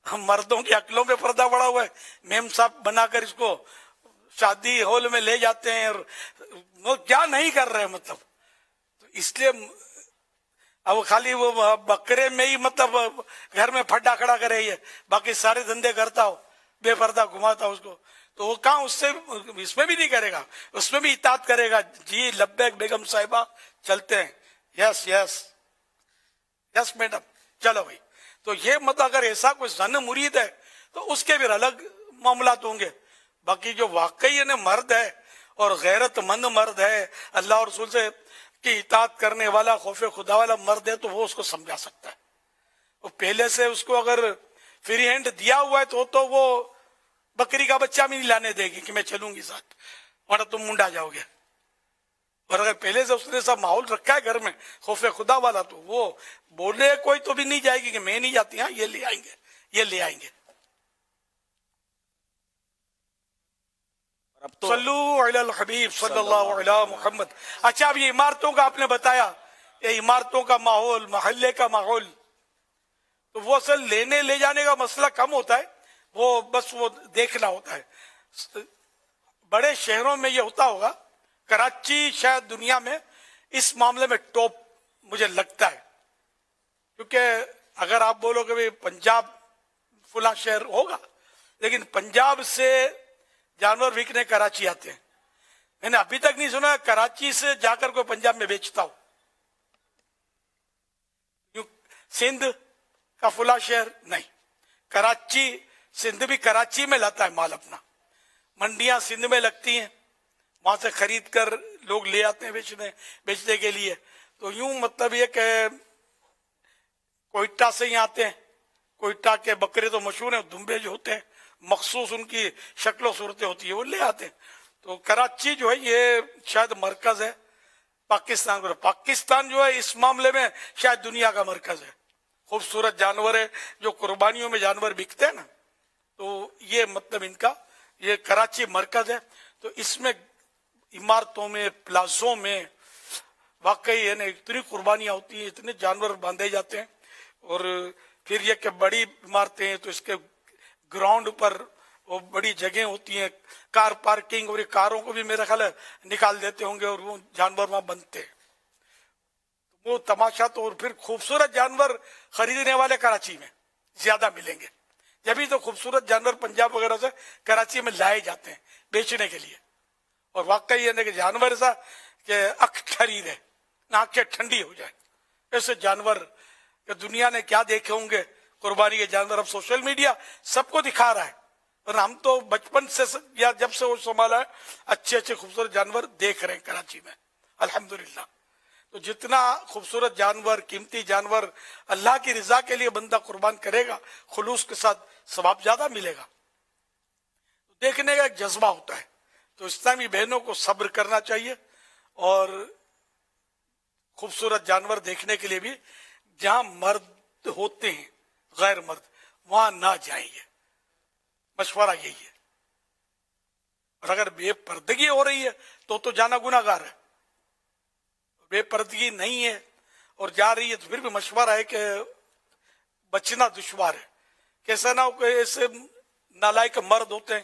ہم مردوں کی عقلوں پہ پردہ پڑا ہوا ہے، میم صاحب بنا کر اس کو شادی ہال میں لے جاتے ہیں اور وہ کیا نہیں کر رہے مطلب. تو اس لیے اب خالی وہ بکرے میں ہی مطلب گھر میں پھڈا کھڑا کرے یہ, باقی سارے دھندے کرتا ہو, بے پردہ گھماتا ہو اس کو, تو وہ کہاں اس سے اس میں بھی نہیں کرے گا, اس میں بھی اطاعت کرے گا. جی لبیک بیگم صاحبہ چلتے ہیں, یس یس یس میڈم چلو بھائی. تو یہ مطلب اگر ایسا کوئی زن مرید ہے تو اس کے بھی الگ معاملات ہوں گے. باقی جو واقعی مرد ہے اور غیرت مند مرد ہے, اللہ اور رسول سے کی اطاعت کرنے والا, خوف خدا والا مرد ہے, تو وہ اس کو سمجھا سکتا ہے. وہ پہلے سے اس کو اگر فری ہینڈ دیا ہوا ہے تو وہ بکری کا بچہ بھی نہیں لانے دے گی کہ میں چلوں گی ساتھ, ورنہ تم منڈا جاؤ گے. اور اگر پہلے سے اس نے سب ماحول رکھا ہے گھر میں خوف خدا والا, تو وہ بولے کوئی تو بھی نہیں جائے گی کہ میں نہیں جاتی, ہاں یہ لے آئیں گے, یہ لے آئیں گے. اب تو صلو علی الحبیب صلی اللہ علی محمد. اچھا اب یہ عمارتوں کا آپ نے بتایا, یہ عمارتوں کا ماحول, محلے کا ماحول, تو وہ اصل لینے لے جانے کا مسئلہ کم ہوتا ہے, وہ بس وہ دیکھنا ہوتا ہے. بڑے شہروں میں یہ ہوتا ہوگا, کراچی شاید دنیا میں اس معاملے میں ٹاپ مجھے لگتا ہے, کیونکہ اگر آپ بولو کہ بھی پنجاب فلاں شہر ہوگا, لیکن پنجاب سے جانور بکنے کراچی آتے ہیں. میں نے ابھی تک نہیں سنا کراچی سے جا کر کوئی پنجاب میں بیچتا ہو. سندھ کا فلاں شہر نہیں, کراچی سندھ بھی کراچی میں لاتا ہے مال اپنا, منڈیاں سندھ میں لگتی ہیں, وہاں سے خرید کر لوگ لے آتے ہیں بیچنے کے لیے. تو یوں مطلب یہ کہ کوئٹہ سے ہی آتے ہیں, کوئٹہ کے بکرے تو مشہور ہیں, دمبے جو ہوتے ہیں مخصوص ان کی شکل و صورتیں ہوتی ہے, وہ لے آتے ہیں. تو کراچی جو ہے یہ شاید مرکز ہے پاکستان کا. پاکستان جو ہے اس معاملے میں شاید دنیا کا مرکز ہے. خوبصورت جانور ہے جو قربانیوں میں جانور بکتے ہیں نا, تو یہ مطلب ان کا یہ کراچی مرکز ہے. تو اس میں عمارتوں میں, پلازوں میں واقعی اتنی قربانیاں ہوتی ہیں, اتنے جانور باندھے جاتے ہیں. اور پھر یہ کہ بڑی عمارتیں ہیں تو اس کے گراؤنڈ پر وہ بڑی جگہیں ہوتی ہیں, کار پارکنگ, اور یہ کاروں کو بھی میرا خیال ہے نکال دیتے ہوں گے اور وہ جانور وہاں بنتے ہیں. وہ تماشا تو, اور پھر خوبصورت جانور خریدنے والے کراچی میں زیادہ ملیں گے, جبھی تو خوبصورت جانور پنجاب وغیرہ سے کراچی میں لائے جاتے ہیں بیچنے کے لیے. اور واقعی یہ کہ جانور ایسا کہ اکھ ٹھری رہے, آنکھیں ٹھنڈی ہو جائے, ایسے جانور کہ دنیا نے کیا دیکھے ہوں گے قربانی کے جانور. اب سوشل میڈیا سب کو دکھا رہا ہے, اور ہم تو بچپن سے یا جب سے وہ سنبھالا ہے اچھے اچھے خوبصورت جانور دیکھ رہے ہیں کراچی میں الحمدللہ. تو جتنا خوبصورت جانور, قیمتی جانور اللہ کی رضا کے لیے بندہ قربان کرے گا, خلوص کے ساتھ ثواب زیادہ ملے گا. دیکھنے کا ایک جذبہ ہوتا ہے. تو اسلامی بہنوں کو صبر کرنا چاہیے, اور خوبصورت جانور دیکھنے کے لیے بھی جہاں مرد ہوتے ہیں غیر مرد وہاں نہ جائیے, مشورہ یہی ہے. اور اگر بے پردگی ہو رہی ہے تو جانا گناہگار ہے. بے پردگی نہیں ہے اور جا رہی ہے تو پھر بھی مشورہ ہے کہ بچنا دشوار ہے. کیسا نہ ہو کہ ایسے نالائق مرد ہوتے ہیں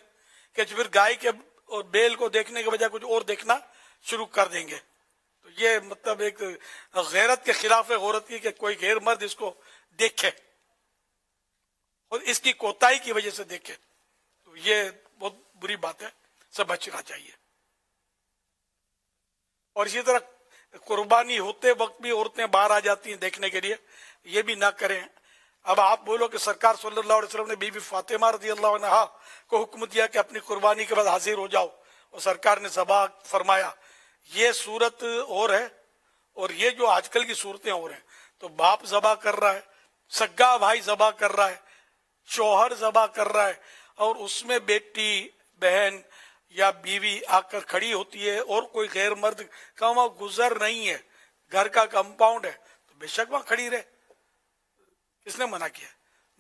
کہ جو پھر گائے کے اور بیل کو دیکھنے کے بجائے کچھ اور دیکھنا شروع کر دیں گے. تو یہ مطلب ایک غیرت کے خلاف ہے عورت کی کہ کوئی غیر مرد اس کو دیکھے اور اس کی کوتاہی کی وجہ سے دیکھے. تو یہ بہت بری بات ہے, سے بچنا چاہیے. اور اسی طرح قربانی ہوتے وقت بھی عورتیں باہر آ جاتی ہیں دیکھنے کے لیے, یہ بھی نہ کریں. اب آپ بولو کہ سرکار صلی اللہ علیہ وسلم نے بی بی فاطمہ رضی اللہ عنہا کو حکم دیا کہ اپنی قربانی کے بعد حاضر ہو جاؤ, اور سرکار نے ذبح فرمایا. یہ صورت اور ہے, اور یہ جو آج کل کی صورتیں اور ہیں. تو باپ ذبح کر رہا ہے, سگا بھائی ذبح کر رہا ہے, شوہر ذبح کر رہا ہے, اور اس میں بیٹی بہن یا بیوی آ کر کھڑی ہوتی ہے, اور کوئی غیر مرد کا وہاں گزر نہیں ہے, گھر کا کمپاؤنڈ ہے, تو بے شک وہاں کھڑی رہے. کس نے منع کیا؟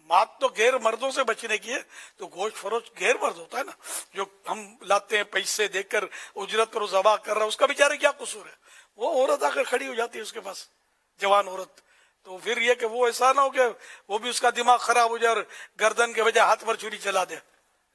مات تو غیر مردوں سے بچنے کی ہے. تو گوشت فروش غیر مرد ہوتا ہے نا, جو ہم لاتے ہیں پیسے دے کر اجرت پر ذبح کر رہا ہے, اس کا بیچارے کیا قصور ہے؟ وہ عورت آ کر کھڑی ہو جاتی ہے اس کے پاس, جوان عورت. تو پھر یہ کہ وہ ایسا نہ ہو کہ وہ بھی اس کا دماغ خراب ہو جائے اور گردن کے بجائے ہاتھ پر چھری چلا دے,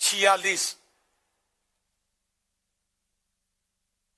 46।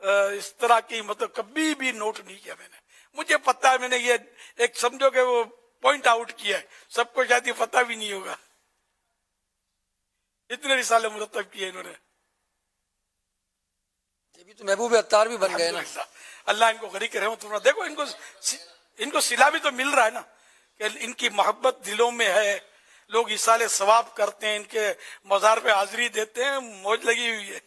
اس طرح کی مطلب کبھی بھی نوٹ نہیں کیا میں نے. مجھے پتا ہے میں نے یہ ایک سمجھو کہ وہ پوائنٹ آؤٹ کیا ہے, سب کو شاید یہ پتا بھی نہیں ہوگا. اتنے رسالے مرتب کیے انہوں نے. یہ بھی تو محبوب عطار بھی بن گئے نا. اللہ ان کو غریق رحم تمہارا. دیکھو ان کو صلہ بھی تو مل رہا ہے نا, کہ ان کی محبت دلوں میں ہے, لوگ ایصال ثواب کرتے ہیں, ان کے مزار پہ حاضری دیتے ہیں, موج لگی ہوئی ہے.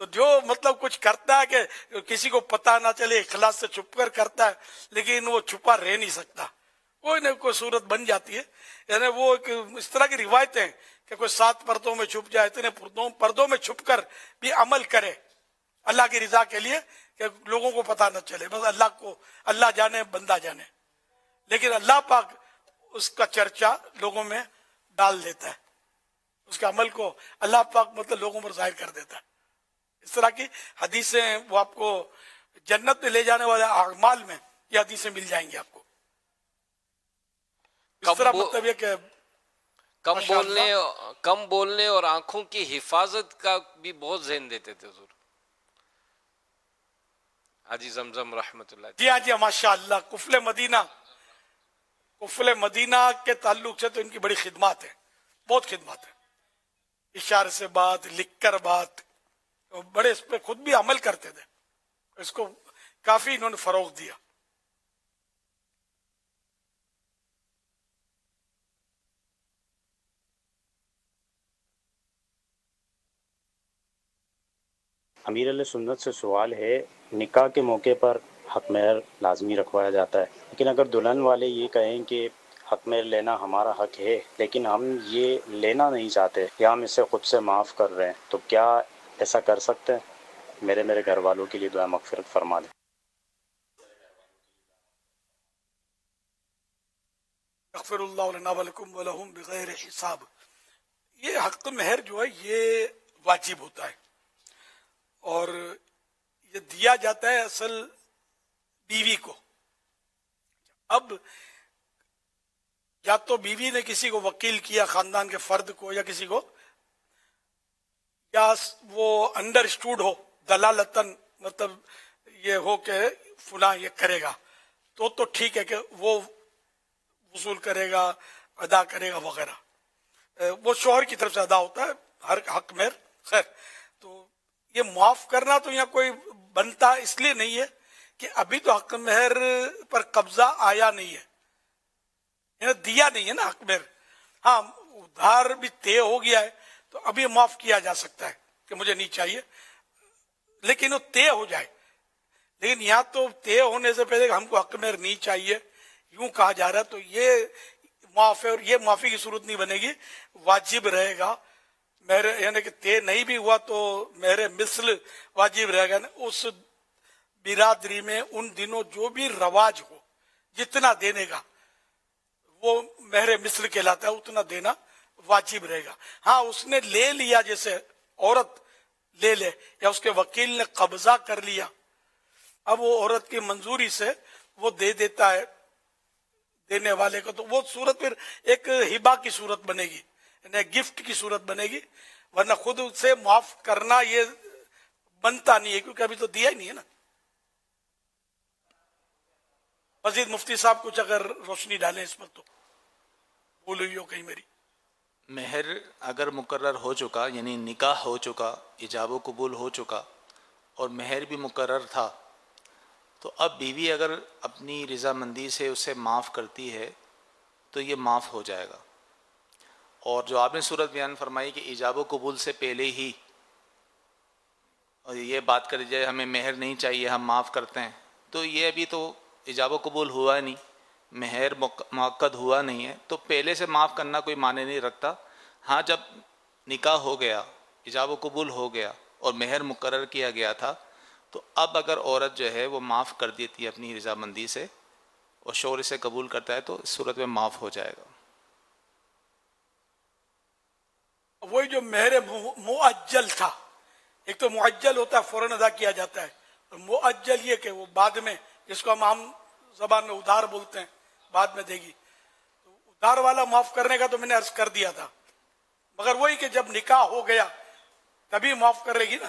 تو جو مطلب کچھ کرتا ہے کہ کسی کو پتہ نہ چلے, اخلاص سے چھپ کر کرتا ہے, لیکن وہ چھپا رہ نہیں سکتا, کوئی نہ کوئی صورت بن جاتی ہے. یعنی وہ اس طرح کی روایتیں کہ کوئی 7 پردوں میں چھپ جائے, اتنے پردوں میں چھپ کر بھی عمل کرے اللہ کی رضا کے لیے, کہ لوگوں کو پتہ نہ چلے, بس اللہ جانے, بندہ جانے. لیکن اللہ پاک اس کا چرچا لوگوں میں ڈال دیتا ہے, اس کے عمل کو اللہ پاک مطلب لوگوں پر ظاہر کر دیتا ہے. اس طرح کی حدیثیں وہ آپ کو جنت میں لے جانے والے اعمال میں یہ حدیثیں مل جائیں گی آپ کو. اس طرح مطلب یہ کہ کم بولنے اور آنکھوں کی حفاظت کا بھی بہت ذہن دیتے تھے حضور. حاجی زمزم رحمت اللہ. جی ہاں, جی ماشاء اللہ. کفل مدینہ کے تعلق سے تو ان کی بڑی خدمات ہے, بہت خدمات ہے. اشارے سے بات, لکھ کر بات, بڑے اس پہ خود بھی عمل کرتے تھے. اس کو کافی انہوں نے فروغ دیا. امیر علیہ سنت سے سوال ہے, نکاح کے موقع پر حق مہر لازمی رکھوایا جاتا ہے, لیکن اگر دلہن والے یہ کہیں کہ حق مہر لینا ہمارا حق ہے لیکن ہم یہ لینا نہیں چاہتے یا ہم اسے خود سے معاف کر رہے ہیں, تو کیا ایسا کر سکتے ہیں؟ میرے گھر والوں کے لیے دعا مغفرت فرما دیں. یغفر اللہ لنا ولکم ولہم بغیر حساب. یہ حق مہر جو ہے یہ واجب ہوتا ہے, اور یہ دیا جاتا ہے اصل بیوی کو. اب یا تو بیوی نے کسی کو وکیل کیا, خاندان کے فرد کو یا کسی کو, یا وہ انڈرسٹوڈ ہو دلالتاً, مطلب یہ ہو کہ فلاں یہ کرے گا, تو ٹھیک ہے کہ وہ وصول کرے گا, ادا کرے گا وغیرہ. وہ شوہر کی طرف سے ادا ہوتا ہے ہر حق مہر. خیر, تو یہ معاف کرنا تو یہاں کوئی بنتا اس لیے نہیں ہے کہ ابھی تو حق مہر پر قبضہ آیا نہیں ہے, یعنی دیا نہیں ہے نا حق مہر. ہاں ادھار بھی طے ہو گیا ہے تو ابھی معاف کیا جا سکتا ہے کہ مجھے نہیں چاہیے, لیکن وہ طے ہو جائے. لیکن یہاں تو طے ہونے سے پہلے ہم کو حق مہر نہیں چاہیے یوں کہا جا رہا ہے, تو یہ معاف ہے, اور یہ معافی کی صورت نہیں بنے گی, واجب رہے گا. مہر یعنی کہ طے نہیں بھی ہوا تو مہر مثل واجب رہے گا. اس برادری میں ان دنوں جو بھی رواج ہو جتنا دینے کا وہ مہر مثل کہلاتا ہے, اتنا دینا واجب رہے گا. ہاں اس نے لے لیا, جیسے عورت لے لے یا اس کے وکیل نے قبضہ کر لیا, اب وہ عورت کی منظوری سے وہ دے دیتا ہے دینے والے کو, تو وہ صورت پھر ایک ہبہ کی صورت بنے گی, یعنی گفٹ کی صورت بنے گی. ورنہ خود سے معاف کرنا یہ بنتا نہیں ہے, کیونکہ ابھی تو دیا ہی نہیں ہے نا. مزید مفتی صاحب کچھ اگر روشنی ڈالیں اس پر تو بھول ہوئی ہو کہیں میری. مہر اگر مقرر ہو چکا, یعنی نکاح ہو چکا, ایجاب و قبول ہو چکا اور مہر بھی مقرر تھا, تو اب بیوی اگر اپنی رضامندی سے اسے معاف کرتی ہے تو یہ معاف ہو جائے گا. اور جو آپ نے صورت بیان فرمائی کہ ایجاب و قبول سے پہلے ہی اور یہ بات کر جائے ہمیں مہر نہیں چاہیے ہم معاف کرتے ہیں, تو یہ ابھی تو ایجاب و قبول ہوا نہیں, مہر مؤکد ہوا نہیں ہے, تو پہلے سے معاف کرنا کوئی معنی نہیں رکھتا. ہاں جب نکاح ہو گیا, ایجاب و قبول ہو گیا اور مہر مقرر کیا گیا تھا, تو اب اگر عورت جو ہے وہ معاف کر دیتی ہے اپنی رضامندی سے اور شوہر اسے قبول کرتا ہے, تو اس صورت میں معاف ہو جائے گا. وہی جو مہر مؤجل تھا, ایک تو مؤجل ہوتا ہے فوراً ادا کیا جاتا ہے, اور مؤجل یہ کہ وہ بعد میں, جس کو ہم عام زبان میں ادھار بولتے ہیں, بعد میں دے گی. تو ادھار والا معاف کرنے کا تو میں نے عرض کر دیا تھا, مگر وہی کہ جب نکاح ہو گیا تبھی معاف کرے گی نا,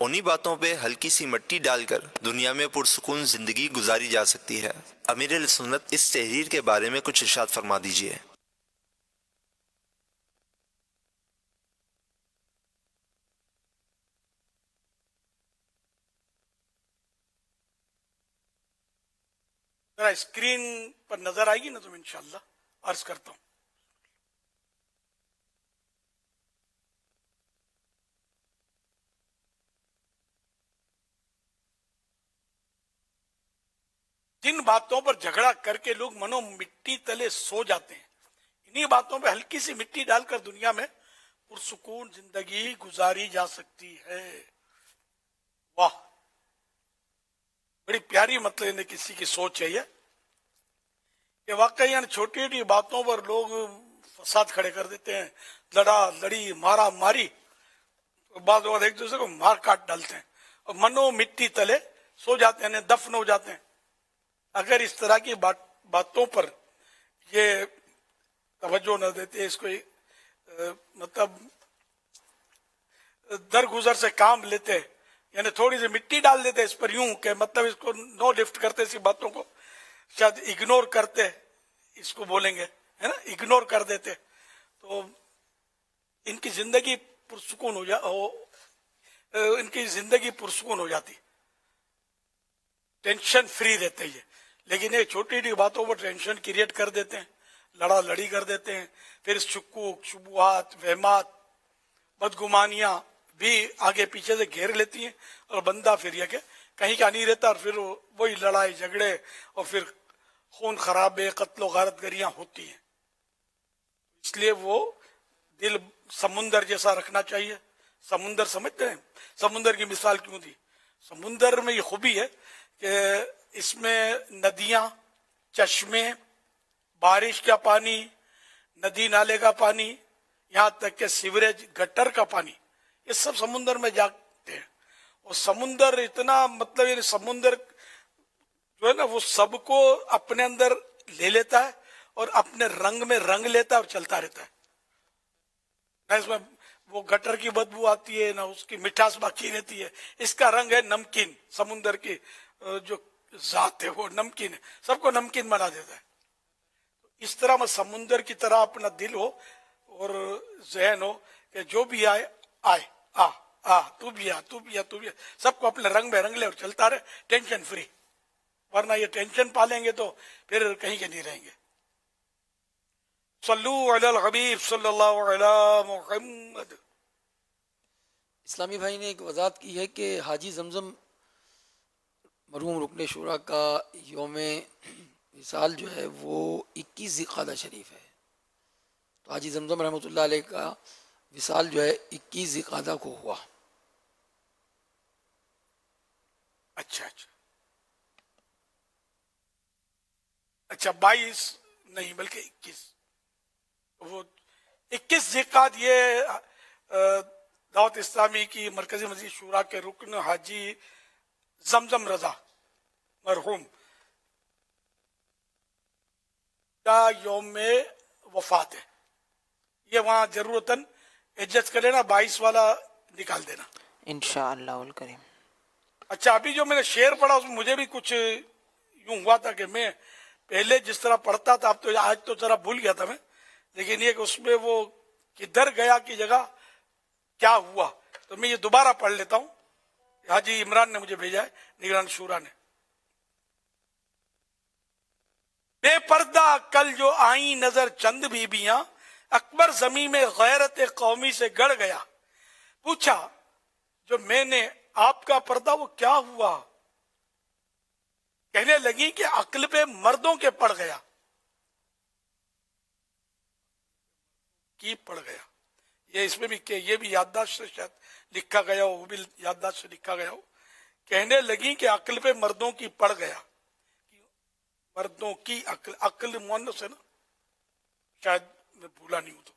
انہی باتوں پہ ہلکی سی مٹی ڈال کر دنیا میں پرسکون زندگی گزاری جا سکتی ہے۔ امیر اہل سنت اس تحریر کے بارے میں کچھ ارشاد فرما دیجیے۔ ذرا اسکرین پر نظر آئے گی نا تو میں انشاءاللہ عرض کرتا ہوں۔ جن باتوں پر جھگڑا کر کے لوگ منو مٹی تلے سو جاتے ہیں، انہی باتوں پہ ہلکی سی مٹی ڈال کر دنیا میں پرسکون زندگی گزاری جا سکتی ہے۔ واہ، بڑی پیاری مطلب نے کسی کی سوچ ہے یہ کہ واقعی چھوٹی چھوٹی باتوں پر لوگ فساد کھڑے کر دیتے ہیں، لڑا لڑی مارا ماری، بعد ایک دوسرے کو مار کاٹ ڈالتے ہیں اور منو مٹی تلے سو جاتے ہیں، دفن ہو جاتے ہیں۔ اگر اس طرح کی باتوں پر یہ توجہ نہ دیتے، اس کو مطلب درگزر سے کام لیتے، یعنی تھوڑی سی مٹی ڈال دیتے اس پر، یوں کہ مطلب اس کو نو لفٹ کرتے، اسی باتوں کو شاید اگنور کرتے، اس کو بولیں گے ہے نا، اگنور کر دیتے، تو ان کی زندگی پرسکون ہو جاتی، ٹینشن فری رہتے یہ۔ لیکن یہ چھوٹی چھوٹی باتوں پر ٹینشن کریٹ کر دیتے ہیں، لڑا لڑی کر دیتے ہیں، پھر شکوک شبہات وہمات بدگمانیاں بھی آگے پیچھے سے گھیر لیتی ہیں، اور بندہ پھر یہ کہ کہیں کا نہیں رہتا، اور پھر وہی لڑائی جھگڑے اور پھر خون خرابے قتل و غارت گریاں ہوتی ہیں۔ اس لیے وہ دل سمندر جیسا رکھنا چاہیے۔ سمندر سمجھتے ہیں سمندر کی مثال کیوں دی؟ سمندر میں یہ خوبی ہے کہ اس میں ندیاں، چشمے، بارش کا پانی، ندی نالے کا پانی، یہاں تک کہ سیوریج گٹر کا پانی، یہ سب سمندر میں جاتے ہیں۔ اور سمندر اتنا مطلب یعنی سمندر جو ہے نا وہ سب کو اپنے اندر لے لیتا ہے اور اپنے رنگ میں رنگ لیتا ہے اور چلتا رہتا ہے، نہ اس میں وہ گٹر کی بدبو آتی ہے نہ اس کی مٹھاس باقی رہتی ہے۔ اس کا رنگ ہے نمکین، سمندر کی جو ذات ہے وہ نمکین ہے، سب کو نمکین بنا دیتا ہے۔ اس طرح میں سمندر کی طرح اپنا دل ہو اور ذہن ہو کہ جو بھی آئے آئے، تو بھی آ، تو بھی آ، تو بھی آ، سب کو اپنے رنگ میں رنگ لے اور چلتا رہے، ٹینشن فری۔ ورنہ یہ ٹینشن پالیں گے تو پھر کہیں کے نہیں رہیں گے۔ صلو علی الحبیب صلی اللہ علی محمد۔ اسلامی بھائی نے ایک وضاحت کی ہے کہ حاجی زمزم مرحوم رکن شورا کا یوم وصال جو ہے وہ 21 ذی القعدہ شریف ہے، تو حاجی زمزم رحمۃ اللہ علیہ کا وصال جو ہے 21 ذی القعدہ کو ہوا۔ اچھا 22 نہیں بلکہ 21، وہ 21 ذی القعدہ یہ دعوت اسلامی کی مرکزی مسجد شورا کے رکن حاجی زمزم رضا مرحوم کا یوم وفات ہے۔ یہ وہاں ضرورتاً ایڈجسٹ کر لینا، 22 والا نکال دینا انشاءاللہ الکریم۔ اچھا ابھی جو میں نے شعر پڑھا اس میں مجھے بھی کچھ یوں ہوا تھا کہ میں پہلے جس طرح پڑھتا تھا، اب تو آج تو ذرا بھول گیا تھا میں، لیکن یہ کہ اس میں وہ کدھر گیا کی جگہ کیا ہوا، تو میں یہ دوبارہ پڑھ لیتا ہوں۔ حاجی عمران نے مجھے بھیجا ہے، نگران شورا نے۔ بے پردہ کل جو آئیں نظر چند بیبیاں، اکبر زمین میں غیرت قومی سے گڑ گیا، پوچھا جو میں نے آپ کا پردہ وہ کیا ہوا، کہنے لگی کہ عقل پہ مردوں کے پڑ گیا، کی پڑ گیا۔ یہ اس میں بھی کہ یہ بھی یادداشت سے شاید لکھا گیا ہو، وہ بھی یادداشت سے لکھا گیا ہو، کہنے لگی کہ عقل پہ مردوں کی پڑ گیا، مردوں کی عقل، عقل مؤنث ہے نا، شاید میں بھولا نہیں ہوں تو۔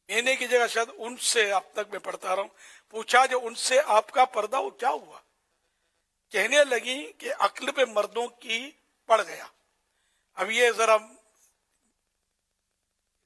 مینے کی جگہ شاید ان سے اب تک میں پڑھتا رہا ہوں، پوچھا جو ان سے آپ کا پردہ وہ کیا ہوا، کہنے لگی کہ عقل پہ مردوں کی پڑ گیا۔ اب یہ ذرا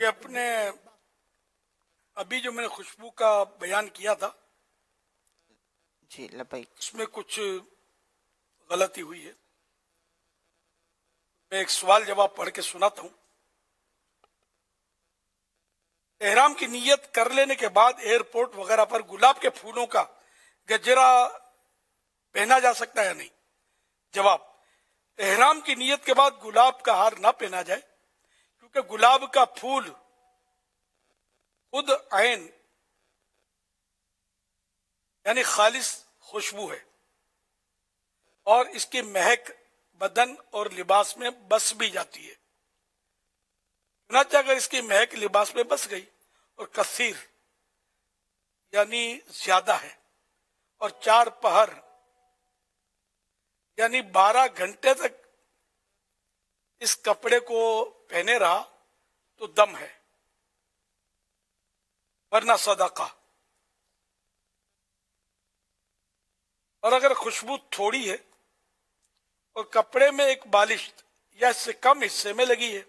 کہ اپنے ابھی جو میں نے خوشبو کا بیان کیا تھا جی لبیک. اس میں کچھ غلطی ہوئی ہے. میں ایک سوال جواب پڑھ کے سناتا ہوں. احرام کی نیت کر لینے کے بعد ایئرپورٹ وغیرہ پر گلاب کے پھولوں کا گجرا پہنا جا سکتا ہے یا نہیں؟ جواب: احرام کی نیت کے بعد گلاب کا ہار نہ پہنا جائے، کیونکہ گلاب کا پھول خود عین یعنی خالص خوشبو ہے اور اس کی مہک بدن اور لباس میں بس بھی جاتی ہے. چنانچہ اگر اس کی مہک لباس میں بس گئی اور کثیر یعنی زیادہ ہے اور 4 پہر یعنی 12 گھنٹے تک اس کپڑے کو پہنے رہا تو دم ہے ورنہ صدقہ. اور اگر خوشبو تھوڑی ہے اور کپڑے میں ایک بالشت یا اس سے کم حصے میں لگی ہے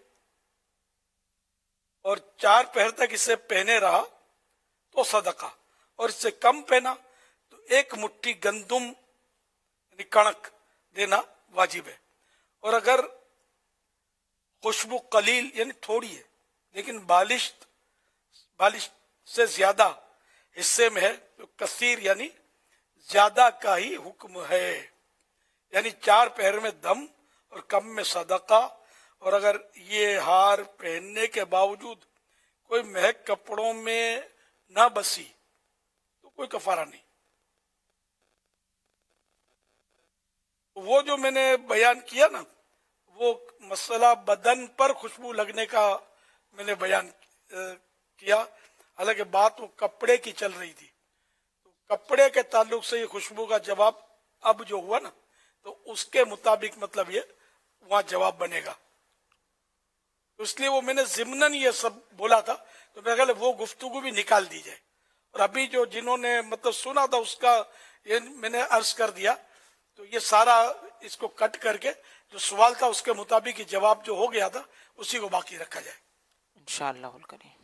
اور 4 پہر تک اسے پہنے رہا تو صدقہ، اور اس سے کم پہنا تو 1 مٹھی گندم یعنی کڑک دینا واجب ہے. اور اگر خوشبو قلیل یعنی تھوڑی ہے لیکن بالشت سے زیادہ حصے میں ہے تو کثیر یعنی زیادہ کا ہی حکم ہے، یعنی 4 پہر میں دم اور کم میں صدقہ. اور اگر یہ ہار پہننے کے باوجود کوئی مہک کپڑوں میں نہ بسی تو کوئی کفارہ نہیں. وہ جو میں نے بیان کیا نا، وہ مسئلہ بدن پر خوشبو لگنے کا میں نے بیان کیا، حالانکہ بات وہ کپڑے کی چل رہی تھی. تو کپڑے کے تعلق سے یہ خوشبو کا جواب اب جو ہوا نا، تو اس کے مطابق مطلب یہ وہاں جواب بنے گا. اس لیے وہ میں نے ضمناً یہ سب بولا تھا، تو میرا خیال ہے وہ گفتگو بھی نکال دی جائے. اور ابھی جو جنہوں نے مطلب سنا تھا اس کا یہ میں نے عرض کر دیا، تو یہ سارا اس کو کٹ کر کے جو سوال تھا اس کے مطابق ہی جواب جو ہو گیا تھا اسی کو باقی رکھا جائے انشاءاللہ الکریم.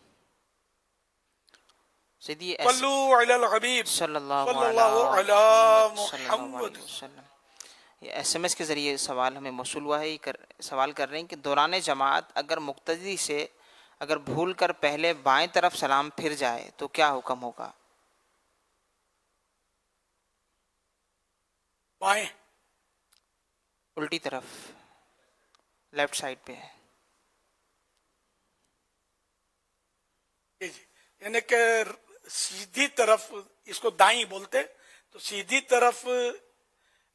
سیدی صلو علی الحبیب صلی اللہ علی علیہ محمد. وسلم. یہ ایس ایم ایس کے ذریعے سوال ہمیں موصول ہوا ہے. سوال کر رہے ہیں کہ دوران جماعت اگر مقتدی سے اگر بھول کر پہلے بائیں طرف سلام پھر جائے تو کیا حکم ہوگا؟ بائیں الٹی طرف، لیفٹ سائڈ پہ ہے. جی یعنی کہ سیدھی طرف، اس کو دائیں بولتے، تو سیدھی طرف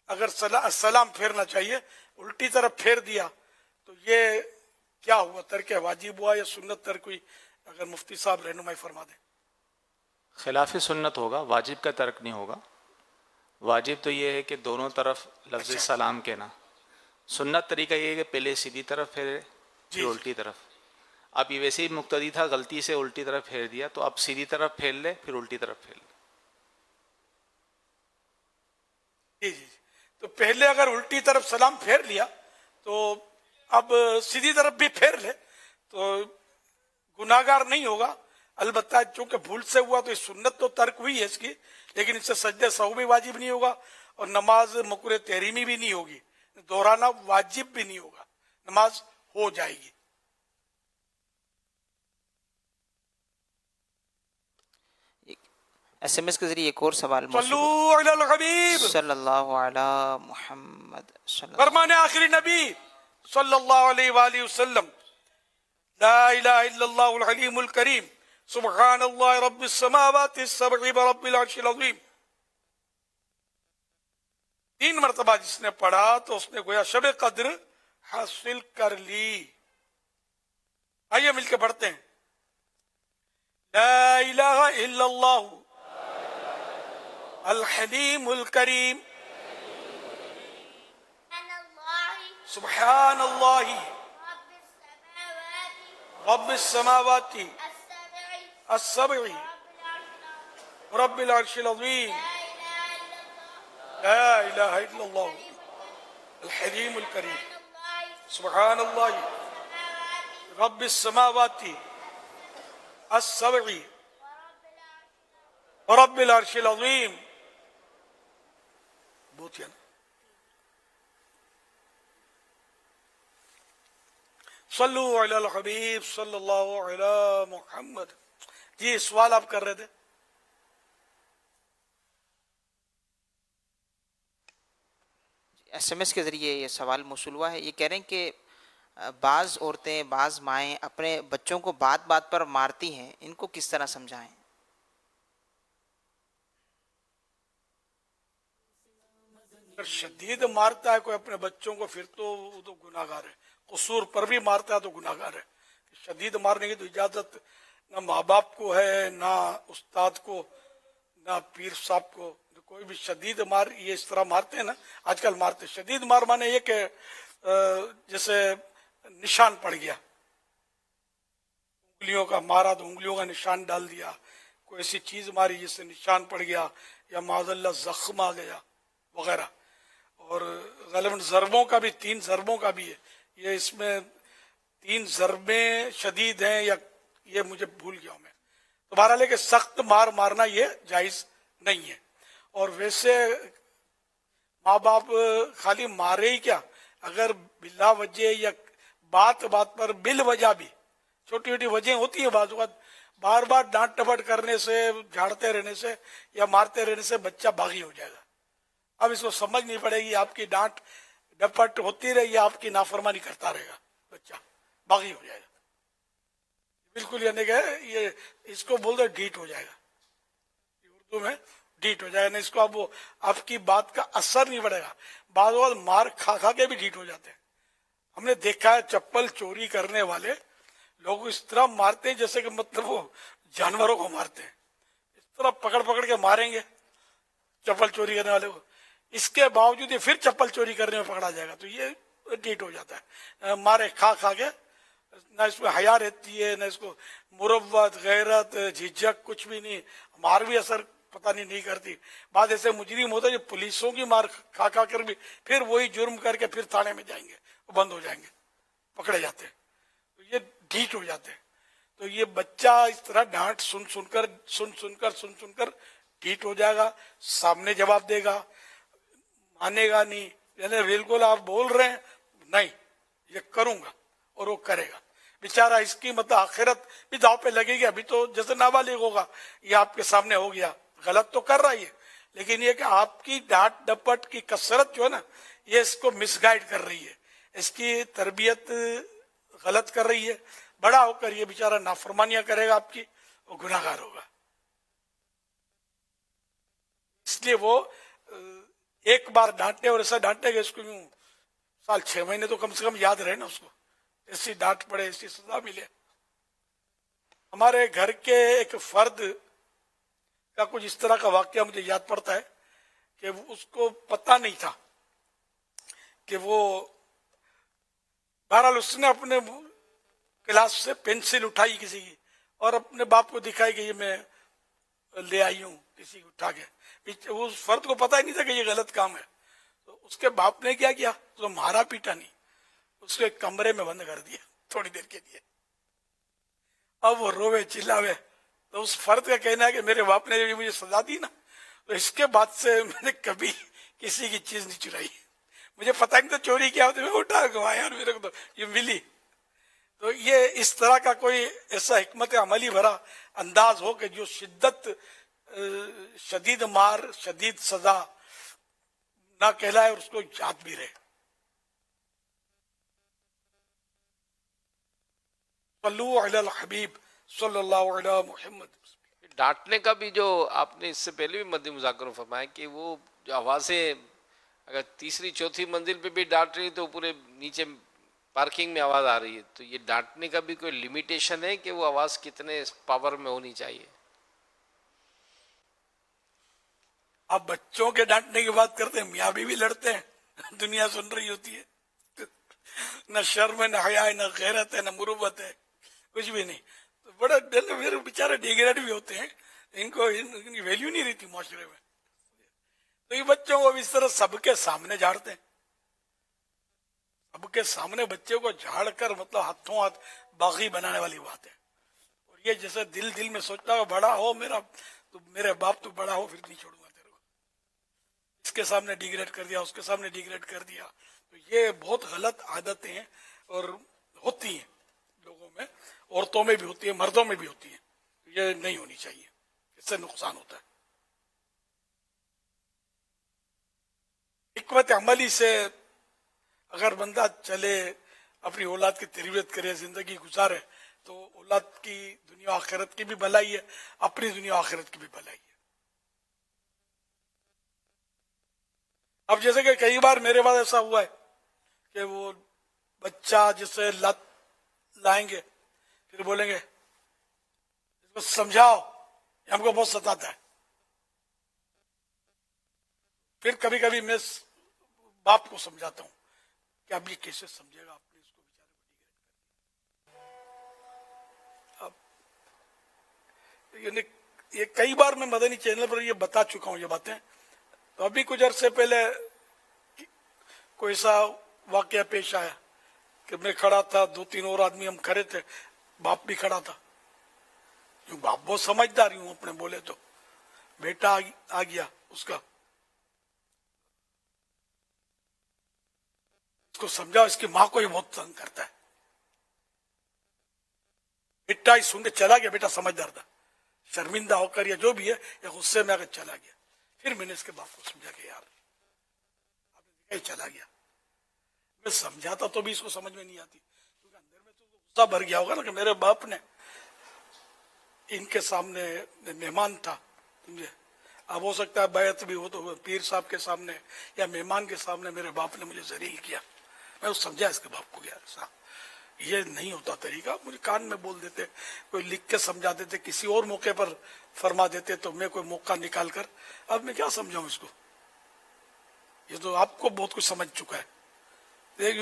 اگر سلام پھیرنا چاہیے، الٹی طرف پھیر دیا تو یہ کیا ہوا؟ ترک واجب ہوا یا سنت ترک ہوئی؟ اگر مفتی صاحب رہنمائی فرما دیں. خلاف سنت ہوگا، واجب کا ترک نہیں ہوگا. واجب تو یہ ہے کہ دونوں طرف لفظ سلام کہنا. سنت طریقہ یہ ہے کہ پہلے سیدھی طرف پھیرے پھر الٹی طرف. اب یہ ویسے ہی مقتدی تھا، غلطی سے الٹی طرف پھیر دیا، تو اب سیدھی طرف پھیر لے پھر الٹی طرف پھیر لے. جی جی تو پہلے اگر الٹی طرف سلام پھیر لیا تو اب سیدھی طرف بھی پھیر لے تو گناہگار نہیں ہوگا. البتہ چونکہ بھول سے ہوا تو سنت تو ترک ہوئی ہے اس کی، لیکن اس سے سجدے سہو بھی واجب نہیں ہوگا اور نماز مکروہ تحریمی بھی نہیں ہوگی، دہرانا واجب بھی نہیں ہوگا، نماز ہو جائے گی. ایس ایم ایس کے ذریعے ایک اور سوال صلو علی الحبیب صلی اللہ علی محمد صلی اللہ. فرمان آخری نبی صلی اللہ علیہ وآلہ وسلم: لا الہ الا اللہ الحلیم الکریم سبحان اللہ رب السماوات السبع ورب العرش العظیم. 3 مرتبہ جس نے پڑھا تو اس نے گویا شب قدر حاصل کر لی. آئیے مل کے پڑھتے ہیں: لا الہ الا اللہ الحلیم الکریم سبحان اللہ رب السماوات السبع رب العرش العظیم. لا الہ الا اللہ الحلیم الکریم سبحان اللہ رب السماوات السبع ورب العرش العظیم. بہت ہے نا. صلو علی الحبیب صلی اللہ علی محمد. جی سوال آپ کر رہے تھے. ایس ایم ایس کے ذریعے یہ سوال موصول ہوا ہے. یہ کہہ رہے ہیں کہ بعض عورتیں بعض مائیں اپنے بچوں کو بات بات پر مارتی ہیں، ان کو کس طرح سمجھائیں؟ اگر شدید مارتا ہے کوئی اپنے بچوں کو پھر تو وہ تو گناہ گار ہے. قصور پر بھی مارتا ہے تو گناہ گار ہے. شدید مارنے کی تو اجازت نہ ماں باپ کو ہے، نہ استاد کو، نہ پیر صاحب کو. کوئی بھی شدید مار یہ اس طرح مارتے ہیں نا، آج کل مارتے. شدید مار مانے یہ کہ جیسے نشان پڑ گیا، انگلیوں کا مارا تو انگلیوں کا نشان ڈال دیا، کوئی ایسی چیز ماری جس سے نشان پڑ گیا، یا معاذ اللہ زخم آ گیا وغیرہ. اور غالباً ضربوں کا بھی 3 ضربوں کا بھی ہے. یہ اس میں 3 ضربیں شدید ہیں، یا یہ مجھے بھول گیا ہوں میں. تو بہرحال ہے کہ سخت مار مارنا یہ جائز نہیں ہے. اور ویسے ماں باپ خالی مارے ہی کیا، اگر بلا وجہ یا بات بات پر بل وجہ بھی چھوٹی چھوٹی وجہ ہوتی ہیں بعض اوقات، بار بار ڈانٹ ٹپٹ کرنے سے، جھاڑتے رہنے سے یا مارتے رہنے سے بچہ باغی ہو جائے گا. اب اس کو سمجھ نہیں پڑے گی، آپ کی ڈانٹ ڈپٹ ہوتی رہے گی، آپ کی نافرمانی کرتا رہے گا، بچہ باغی ہو جائے گا. بالکل یعنی کہ یہ اس کو بول دو ڈھیٹ ہو جائے گا، اردو میں ڈھیٹ ہو جائے گا. اس کو اب وہ آپ کی بات کا اثر نہیں پڑے گا. بعض اوقات مار کھا کھا کے بھی ڈھیٹ ہو جاتے ہیں. ہم نے دیکھا ہے چپل چوری کرنے والے لوگ اس طرح مارتے ہیں جیسے کہ مطلب وہ جانوروں کو مارتے ہیں. اس طرح پکڑ پکڑ کے ماریں گے چپل چوری کرنے والے کو. اس کے باوجود یہ پھر چپل چوری کرنے میں پکڑا جائے گا تو یہ ڈھیٹ ہو جاتا ہے. مارے کھا کھا کے، نہ اس میں حیا رہتی ہے، نہ اس کو مروت، غیرت، جھجک کچھ بھی نہیں. مار بھی اثر پتہ نہیں کرتی. بعد ایسے مجرم ہوتا ہے جو پولیسوں کی مار کھا کھا کر بھی پھر وہی جرم کر کے پھر تھانے میں جائیں گے، وہ بند ہو جائیں گے، پکڑے جاتے ہیں. تو یہ ڈھیٹ ہو جاتے ہیں. تو یہ بچہ اس طرح ڈانٹ سن سن کر ڈھیٹ ہو جائے گا. سامنے جواب دے گا، مانے گا نہیں. یعنی بالکل آپ بول رہے ہیں نہیں یہ کروں گا اور وہ کرے گا. بیچارہ اس کی مطلب آخرت بھی داؤ پہ لگے گی. ابھی تو جیسے نابالغ ہوگا، یہ آپ کے سامنے ہو گیا، غلط تو کر رہا ہی ہے، لیکن یہ کہ آپ کی ڈانٹ ڈپٹ کی کثرت جو ہے نا یہ اس کو مس گائیڈ کر رہی ہے، اس کی تربیت غلط کر رہی ہے. بڑا ہو کر یہ بیچارہ نافرمانیاں کرے گا آپ کی، وہ گناہ گار ہوگا. اس لیے وہ ایک بار ڈانٹے اور ایسا ڈانٹے گا اس کو 6 مہینے تو کم سے کم یاد رہے نا، اس کو ایسی ڈانٹ پڑے، ایسی سزا ملے. ہمارے گھر کے ایک فرد کا کچھ اس طرح کا واقعہ مجھے یاد پڑتا ہے کہ اس کو پتہ نہیں تھا کہ وہ بہرحال اس نے اپنے کلاس سے پینسل اٹھائی کسی کی اور اپنے باپ کو دکھائی کہ یہ میں لے آئی ہوں کسی کو اٹھا کے. اس فرد کو پتہ ہی نہیں تھا کہ یہ غلط کام ہے. تو اس کے باپ نے کیا کیا، تو مارا پیٹا نہیں، اس کو ایک کمرے میں بند کر دیا تھوڑی دیر کے لیے. اب وہ روے چلاوے. تو اس فرد کا کہنا ہے کہ میرے باپ نے جب مجھے سزا دی نا تو اس کے بعد سے میں نے کبھی کسی کی چیز نہیں چرائی. مجھے پتہ نہیں تھا چوری کیا ہوتی، میں اٹھا گوا یار میرے کو تو یہ ملی. تو یہ اس طرح کا کوئی ایسا حکمت عملی بھرا انداز ہو کہ جو شدید مار، شدید سزا نہ کہلائے اور اس کو یاد بھی رہے. صلو علی الحبیب صلی اللہ علی محمد. ڈانٹنے کا بھی جو آپ نے اس سے پہلے بھی مدنی مذاکروں میں فرمایا کہ وہ جو آوازیں اگر تیسری چوتھی منزل پہ بھی ڈانٹ رہی تو پورے نیچے پارکنگ میں آواز آ رہی ہے، تو یہ ڈانٹنے کا بھی کوئی لیمیٹیشن ہے کہ وہ آواز کتنے پاور میں ہونی چاہیے؟ آپ بچوں کے ڈانٹنے کی بات کرتے ہیں، میاں بھی لڑتے ہیں، دنیا سن رہی ہوتی ہے. نہ شرم ہے، نہ حیا ہے، نہ غیرت ہے، نہ مروت ہے، کچھ بھی نہیں. بڑا پھر بیچارے ڈیگریڈ بھی ہوتے ہیں، ان کو ان کی ویلیو نہیں رہتی معاشرے میں. تو یہ بچوں کو اس طرح سب کے سامنے جھاڑتے ہیں، سب کے سامنے بچے کو جھاڑ کر مطلب ہاتھوں ہاتھ باغی بنانے والی بات ہے. اور یہ جیسے دل میں سوچتا ہو بڑا ہو میرے باپ تو بڑا ہو پھر نہیں چھوڑوں گا تیرے کو، اس کے سامنے ڈیگریڈ کر دیا، اس کے سامنے ڈیگریڈ کر دیا. تو یہ بہت غلط عادتیں ہیں اور ہوتی ہیں لوگوں میں، عورتوں میں بھی ہوتی ہیں، مردوں میں بھی ہوتی ہیں. یہ نہیں ہونی چاہیے، اس سے نقصان ہوتا ہے. حکمت عملی سے اگر بندہ چلے، اپنی اولاد کی تربیت کرے، زندگی گزارے، تو اولاد کی دنیا آخرت کی بھی بھلائی ہے، اپنی دنیا آخرت کی بھی بھلائی ہے. اب جیسے کہ کئی بار میرے پاس ایسا ہوا ہے کہ وہ بچہ جسے لت لائیں گے، پھر بولیں گے اس کو سمجھاؤ، یہ ہم کو بہت ستاتا ہے. پھر کبھی کبھی میں باپ کو سمجھاتا ہوں کہ اب یہ کیسے سمجھے گا، آپ نے اس کو بیچارے کو اب یہ کئی بار میں مدنی چینل پر یہ بتا چکا ہوں یہ باتیں. تو ابھی کچھ عرصے پہلے کوئی ایسا واقعہ پیش آیا کہ میں کھڑا تھا، 2-3 اور آدمی ہم کھڑے تھے، باپ بھی کھڑا تھا. باپ بہت سمجھدار ہوں اپنے بولے تو. بیٹا آ گیا اس کا، اس کو سمجھا، اس کی ماں کو یہ بہت تنگ کرتا ہے. بیٹا ہی سن کے چلا گیا، بیٹا سمجھدار تھا، شرمندہ ہو کر یا جو بھی ہے یا غصے میں آ کر چلا گیا. پھر میں نے اس کے باپ کو سمجھا کہ یار آپ نے دیکھا ہی چلا گیا. میں سمجھاتا تو بھی اس کو سمجھ میں نہیں آتی، کیونکہ اندر میں تو غصہ بھر گیا ہوگا نا کہ میرے باپ نے ان کے سامنے مہمان تھا، سمجھے. اب ہو سکتا ہے بیعت بھی ہو تو پیر صاحب کے سامنے یا مہمان کے سامنے میرے باپ نے مجھے ذلیل کیا. میں سمجھا اس کے باپ کو، یار صاحب یہ نہیں ہوتا طریقہ. مجھے کان میں بول دیتے، کوئی لکھ کے سمجھا دیتے، کسی اور موقع پر فرما دیتے، تو میں کوئی موقع نکال کر اب میں کیا سمجھاؤں اس کو. یہ تو آپ کو بہت کچھ سمجھ چکا ہے.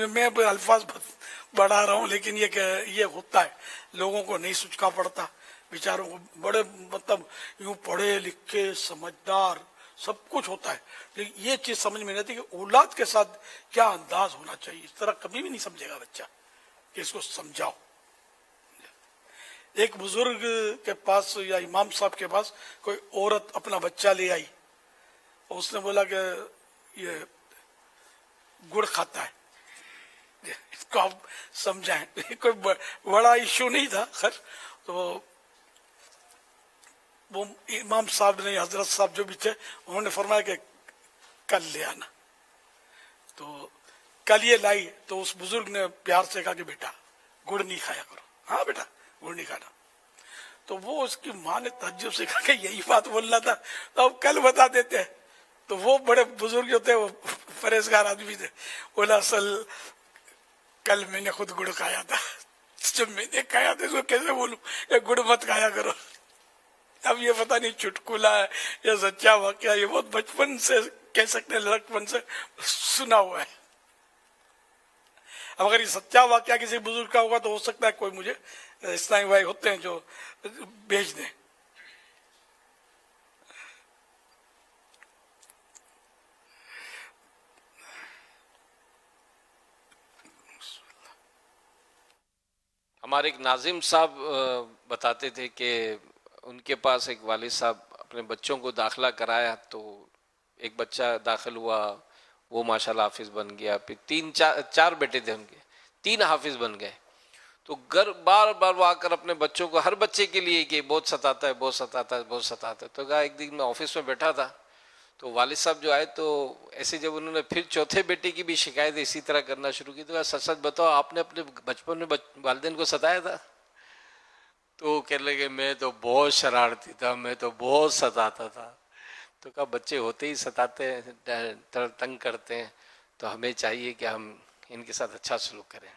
میں الفاظ بڑھا رہا ہوں، لیکن یہ کہ یہ ہوتا ہے، لوگوں کو نہیں سوچنا پڑتا، بیچاروں کو بڑے مطلب یوں پڑھے لکھے سمجھدار سب کچھ ہوتا ہے، لیکن یہ چیز سمجھ میں نہیں آتی کہ اولاد کے ساتھ کیا انداز ہونا چاہیے. اس طرح کبھی بھی نہیں سمجھے گا بچہ کہ اس کو سمجھاؤ. ایک بزرگ کے پاس یا امام صاحب کے پاس کوئی عورت اپنا بچہ لے آئی، اور اس نے بولا کہ یہ گڑ کھاتا ہے، اس کو آپ سمجھائیں. کوئی بڑا ایشو نہیں تھا. خیر تو وہ امام صاحب نے، حضرت صاحب جو بھی تھے، انہوں نے فرمایا کہ کل لے آنا. تو کل یہ لائی تو اس بزرگ نے پیار سے کہا کہ بیٹا گڑ نہیں کھایا کرو. ہاں بیٹا گڑ نہیں کھانا. تو وہ اس کی ماں نے تعجب سے کہا کہ یہی بات بولنا تھا تو اب کل بتا دیتے. تو وہ بڑے بزرگ جو تھے، وہ پرہیزگار آدمی تھے، بولا اصل کل میں نے خود گڑ کھایا تھا، جب میں نے کھایا تھا اس کو کیسے بولوں کہ گڑ مت کھایا کرو. اب یہ پتہ نہیں چٹکلا ہے یا سچا واقعہ، یہ بہت بچپن سے کہہ سکتے ہیں، لڑکپن سے سنا ہوا ہے. اب اگر یہ سچا واقعہ کسی بزرگ کا ہوگا تو ہو سکتا ہے کوئی مجھے اسلامی بھائی ہوتے ہیں جو بھیج دیں. ہمارے ایک ناظم صاحب بتاتے تھے کہ ان کے پاس ایک والد صاحب اپنے بچوں کو داخلہ کرایا، تو ایک بچہ داخل ہوا، وہ ماشاءاللہ حافظ بن گیا. پھر چار بیٹے تھے ان کے، 3 حافظ بن گئے. تو گھر بار بار وہ آ کر اپنے بچوں کو، ہر بچے کے لیے کہ بہت ستاتا ہے بہت ستاتا ہے بہت ستاتا ہے. تو کہا ایک دن میں آفس میں بیٹھا تھا تو والد صاحب جو آئے تو ایسے جب انہوں نے پھر چوتھے بیٹے کی بھی شکایت اسی طرح کرنا شروع کی تو کہا سچ سچ بتاؤ آپ نے اپنے بچپن میں والدین کو ستایا تھا؟ تو وہ کہنے لگے میں تو بہت شرارتی تھا، میں تو بہت ستاتا تھا. تو کہا بچے ہوتے ہی ستاتے ہیں، تنگ کرتے ہیں، تو ہمیں چاہیے کہ ہم ان کے ساتھ اچھا سلوک کریں.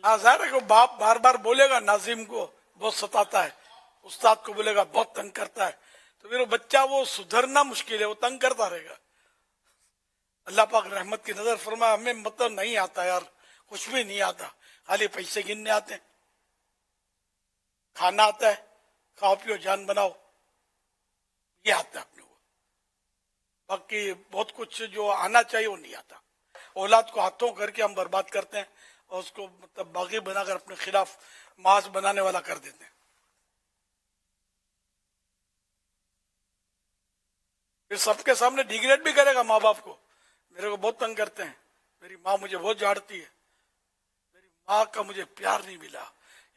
ہاں ظاہر ہے کہ باپ بار بار بولے گا ناظم کو بہت ستاتا ہے، استاد کو بولے گا بہت تنگ کرتا ہے، تو پھر وہ بچہ وہ سدھرنا مشکل ہے، وہ تنگ کرتا رہے گا. اللہ پاک رحمت کی نظر فرمایا ہمیں مطلب نہیں آتا یار، کچھ بھی نہیں آتا، خالی پیسے گننے آتے ہیں، کھانا آتا ہے، کھاؤ پیو جان بناؤ، یہ آتا ہے اپنے کو. باقی بہت کچھ جو آنا چاہیے وہ نہیں آتا. اولاد کو ہاتھوں کر کے ہم برباد کرتے ہیں. اور اس کو مطلب باغی بنا کر اپنے خلاف محاذ بنانے والا کر دیتے ہیں. پھر سب کے سامنے ڈیگریڈ بھی کرے گا ماں باپ کو. میرے کو بہت تنگ کرتے ہیں, میری ماں مجھے بہت جھاڑتی ہے, میری ماں کا مجھے پیار نہیں ملا.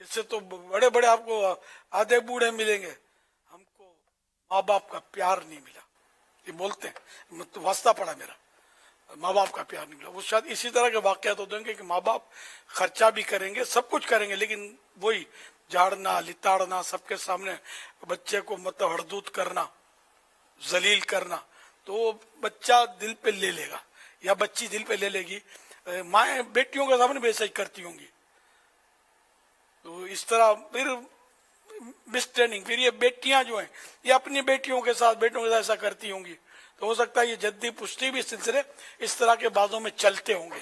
اس سے تو بڑے بڑے آپ کو آدھے بوڑھے ملیں گے, ہم کو ماں باپ کا پیار نہیں ملا. یہ بولتے ہیں, واسطہ پڑا میرا, ماں باپ کا پیار نہیں ملا. وہ شاید اسی طرح کے واقعات ہوتے ہیں کہ ماں باپ خرچہ بھی کریں گے, سب کچھ کریں گے, لیکن وہی جھاڑنا لتاڑنا, سب کے سامنے بچے کو مطلب ہڑدود کرنا, ذلیل کرنا, تو وہ بچہ دل پہ لے لے گا یا بچی دل پہ لے لے گی. مائیں بیٹیوں کے سامنے بے عزتی کرتی ہوں گی, تو اس طرح پھر مسٹریننگ, پھر یہ بیٹیاں جو ہیں یہ اپنی بیٹیوں کے ساتھ بیٹوں کے ساتھ ایسا کرتی ہوں گی. تو ہو سکتا ہے یہ جدی پشتی بھی سلسلے اس طرح کے بازوں میں چلتے ہوں گے.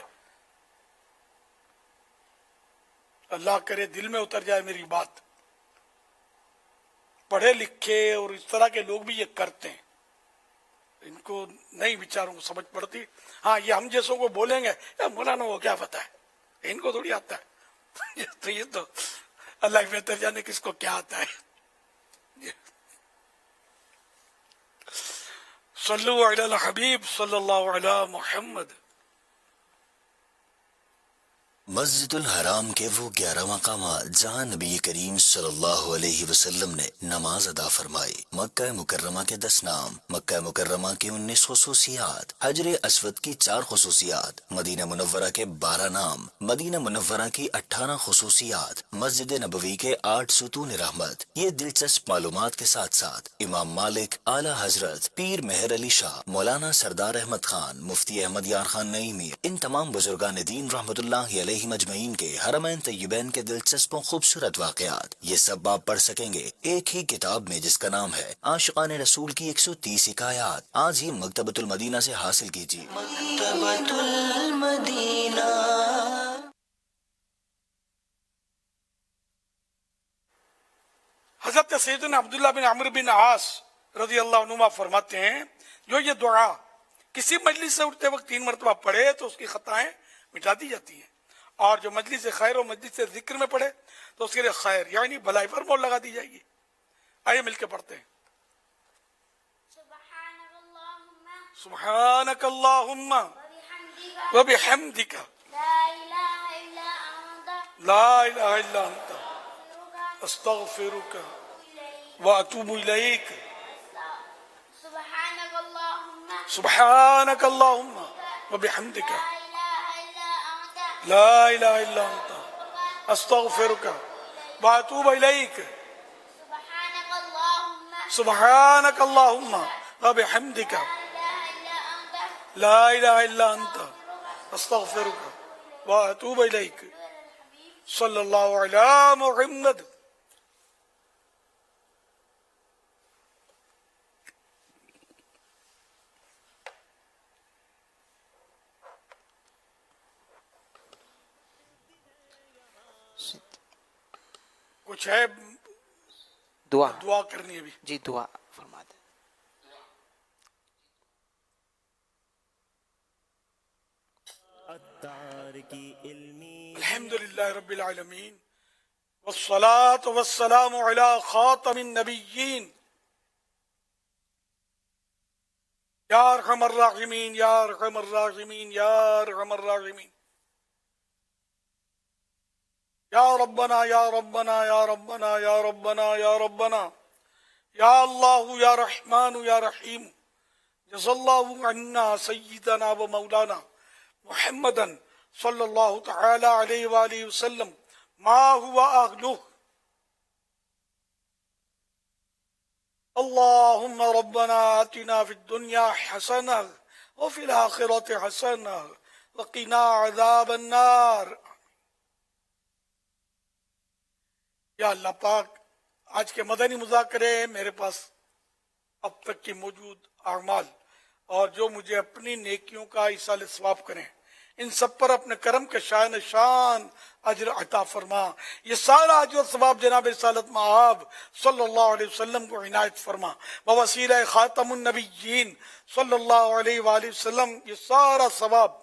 اللہ کرے دل میں اتر جائے میری بات. پڑھے لکھے اور اس طرح کے لوگ بھی یہ کرتے ہیں, ان کو نہیں بیچاروں کو سمجھ پڑتی. ہاں یہ ہم جیسوں کو بولیں گے مولانا وہ کیا پتا ہے, ان کو تھوڑی آتا ہے. یہ تو اللہ بہتر جانے کس کو کیا آتا ہے. صلو علی الحبیب صلی اللہ علی محمد. مسجد الحرام کے وہ 11 مقامات جہاں نبی کریم صلی اللہ علیہ وسلم نے نماز ادا فرمائی. مکہ مکرمہ کے 10 نام, مکہ مکرمہ کی 19 خصوصیات, حجر اسود کی 4 خصوصیات, مدینہ منورہ کے 12 نام, مدینہ منورہ کی 18 خصوصیات, مسجد نبوی کے 8 ستون رحمت. یہ دلچسپ معلومات کے ساتھ ساتھ امام مالک, اعلیٰ حضرت پیر مہر علی شاہ, مولانا سردار احمد خان, مفتی احمد یار خان نعیمی, ان تمام بزرگان دین رحمت اللہ علیہ مجمعین کے حرمین طیبین کے دلچسپ و خوبصورت واقعات, یہ سب آپ پڑھ سکیں گے ایک ہی کتاب میں جس کا نام ہے عاشقان رسول کی 130 حکایات. آج ہی مکتبۃ المدینہ سے حاصل کیجیے. مکتبۃ المدینہ. حضرت سیدنا عبداللہ بن عمرو بن عاص رضی اللہ عنہما فرماتے ہیں, جو یہ دعا کسی مجلس سے اٹھتے وقت 3 مرتبہ پڑھے تو اس کی خطائیں مٹا دی جاتی ہیں, اور جو مجلس خیر و مجلس ذکر میں پڑھے تو اس کے لیے خیر یعنی بھلائی پر مول لگا دی جائے گی. آئیے مل کے پڑھتے ہیں. سبحانک اللہم وبحمدک لا الہ الا انت استغفرک واتوب الیک. سبحانک اللہم وبحمدک لا الہ الا انت استغفرک واتوب الیک. سبحانک اللہم وبحمدک لا الہ الا انت استغفرک واتوب الیک. صلی اللہ علی محمد. کچھ ہے دعا کرنی ہے بھی؟ جی دعا فرما دیں. الحمدللہ رب العالمین والصلاة والسلام علی خاتم النبیین. یا ارحم الراحمین یا ارحم الراحمین یا ارحم الراحمین. یا ربنا یا ربنا یا ربنا یا ربنا یا ربنا یا اللہ یا رحمان یا رحیم. جزا اللہ عنا سیدنا و مولانا محمدا صلی اللہ تعالی علیہ وآلہ وسلم ما ہوا اہلہ. اللہم ربنا آتنا فی الدنیا حسنہ وفی الآخرۃ حسنہ وقنا عذاب النار. یا اللہ پاک آج کے مدنی مذاکرے میرے پاس اب تک کی موجود اعمال اور جو مجھے اپنی نیکیوں کا ایصال ثواب کریں, ان سب پر اپنے کرم کے شان شان اجر عطا فرما. یہ سارا اجر و ثواب جناب رسالت مآب صلی اللہ علیہ وسلم کو عنایت فرما. بوسیلہ خاتم النبیین صلی اللہ علیہ وآلہ وسلم یہ سارا ثواب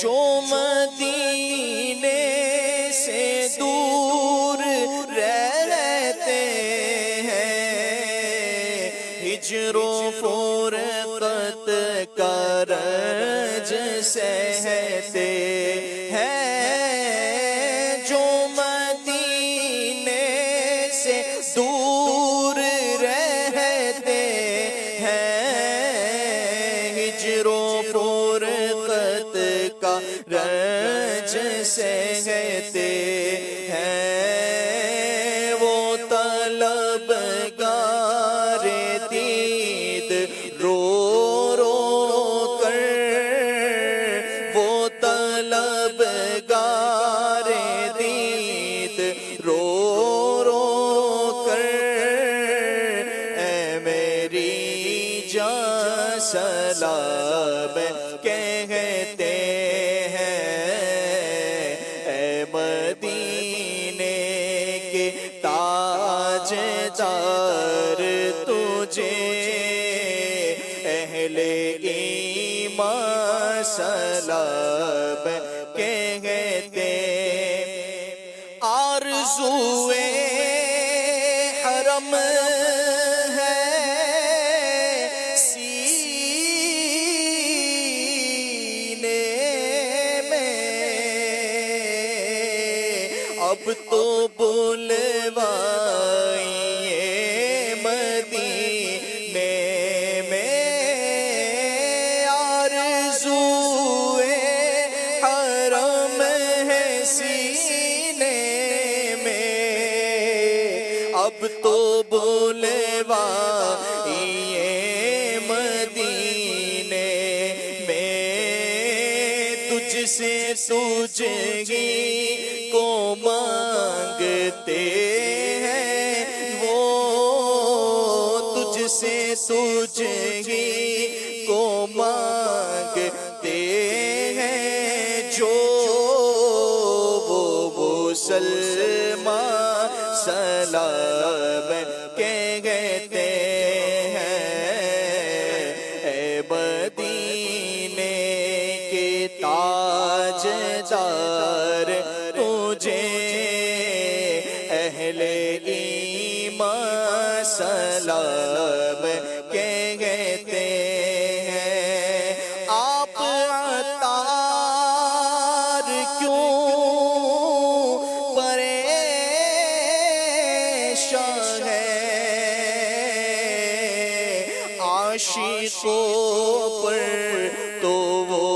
جو مدینے سے دور رہتے ہیں ہجر و فرقت کا رنج سہتے ہیں جو مدینے سے دور رہتے ہیں ہجر و فرقت کا رنج سہتے ہیں وہ طلبگار دید رو رو کر وہ طلبگار دید رو رو کر اے میری جان سلام کہتے ہیں اے مدینے کے تاجدار تجھے اہل ایمان سلام کہتے آرزوئے حرم ہے سینے میں اب تو بلوائیے مدینے میں آرزوئے حرم ہے سینے میں اب تو بلوائیے مدینے میں تجھ سے تجھ ہی کو مانگتے ہیں وہ تجھ سے تجھ ہی کو مانگتے ہیں جو وہ مسلمان سلام کہتے ہیں اے مدینے کے تاجدار تجھے اہل ایمان سلام کہتے ہیں آپ عطار کیوں پریشان ہیں عاشقوں پر تو وہ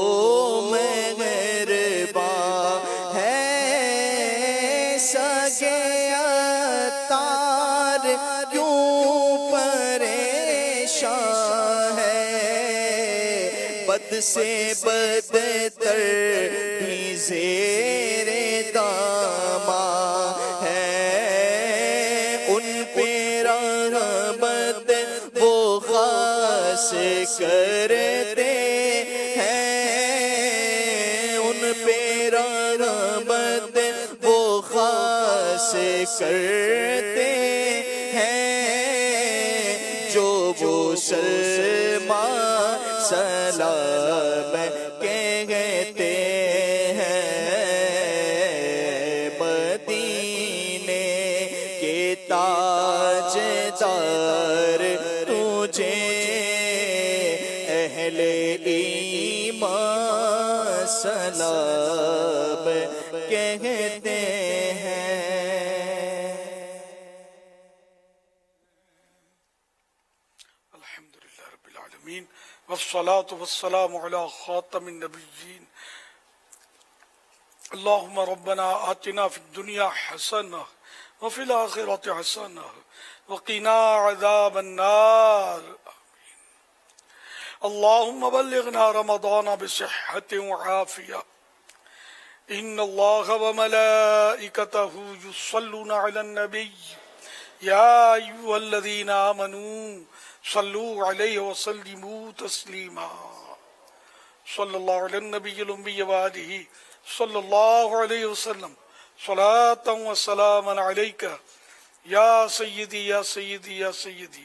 مہربان ہے سگے عطار کیوں پریشان ہے بد سے بدتر بھی زیر داماں ہے ان پہ رحمت وہ خاص کرتے ہیں ان پہ رحمت وہ خاص کرتے ہیں جو مسلمان سلام کہتے ہیں مدینے کے تاجدار تجھے اہل ایمان سلام کہتے ہیں الحمدللہ رب العالمین والصلاة والسلام على خاتم النبیین اللہم ربنا آتنا فی الدنیا حسنہ وفی الآخرة حسنہ وقنا عذاب النار اللہم بلغنا رمضان بصحة وعافیہ ان اللہ وملائکتہ یصلون علی النبی یا ایوہ الذین آمنوا صلوا علیہ وسلموا تسلیما صلی اللہ علی النبی الأمی وآلہ صلی اللہ علیہ وسلم صلاة و سلاما علیکہ یا سیدی یا سیدی یا سیدی